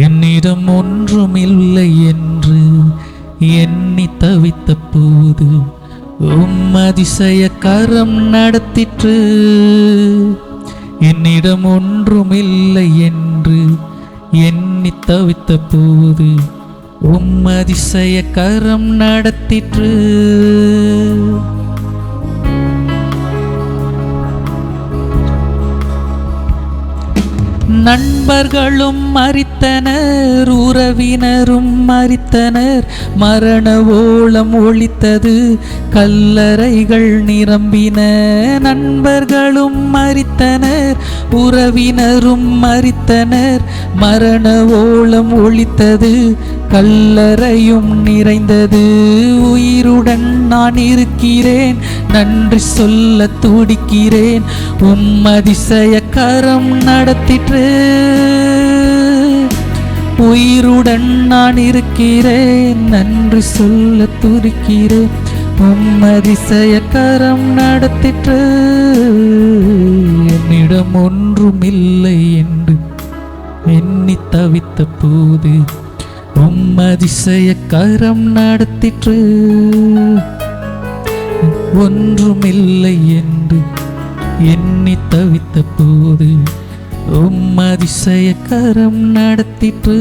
S2: என்னிடம் ஒன்றும் இல்லை என்று எண்ணி தவித்த போது அதிசய கரம் நடத்திற்று. என்னிடம் ஒன்றும் இல்லை என்று எண்ணி தவித்த போது அதிசய கரம் நடத்திற்று. நண்பர்களும் மரித்தனர், உறவினரும் மரித்தனர், மரண ஓலம் ஒலித்தது, கல்லறைகள் நிரம்பின. நண்பர்களும் மரித்தனர், உறவினரும் மரித்தனர், மரண ஓலம் ஒலித்தது, கல்லறையும் நிறைந்தது. உயிருடன் நான் இருக்கிறேன், நன்றி சொல்ல துடிக்கிறேன், அதிசய கரம் நடத்திற்று. உயிருடன் நான் இருக்கிறேன், நன்றி சொல்ல துடிக்கிறேன், அதிசய கரம் நடத்திற்று. என்னிடம் ஒன்றும் இல்லை என்று எண்ணி தவித்த போது அதிசய கரம் நடத்திற்று. ஒன்றுமில்லை என்று எண்ணி தவித்த போது அதிசய கரம் நடத்திற்று.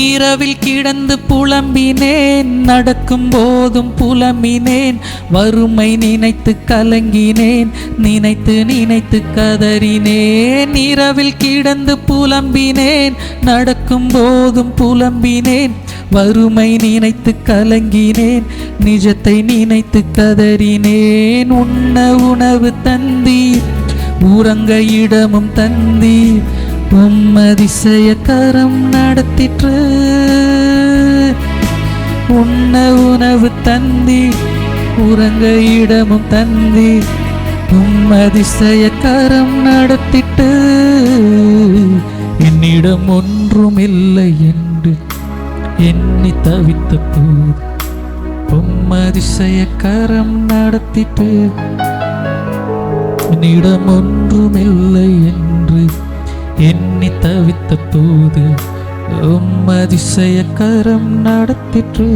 S2: இரவில் கிடந்து புலம்பினேன், நடக்கும் போதும் புலம்பினேன், வறுமை நினைத்து கலங்கினேன், நினைத்து நினைத்து கதறினேன். இரவில் கிடந்து புலம்பினேன், நடக்கும் போதும் புலம்பினேன், வறுமை நினைத்து கலங்கினேன், நிஜத்தை நினைத்து கதறினேன். உண்ண உணவு தந்தீர், உறங்க இடமும் தந்தீர், அதிசய கரம் நடத்திற்று. உண்ண உணவு தந்தீர், உறங்க இடமும் தந்தீர், அதிசய கரம் நடத்திட்டு. என்னிடம் ஒன்றும் இல்லை என்று எண்ணி தவித்த போது அதிசய கரம் நடத்திட்டு. என்னிடம் ஒன்றும் இல்லை என்று எண்ணி தவித்த போது அதிசய கரம் நடத்திற்று.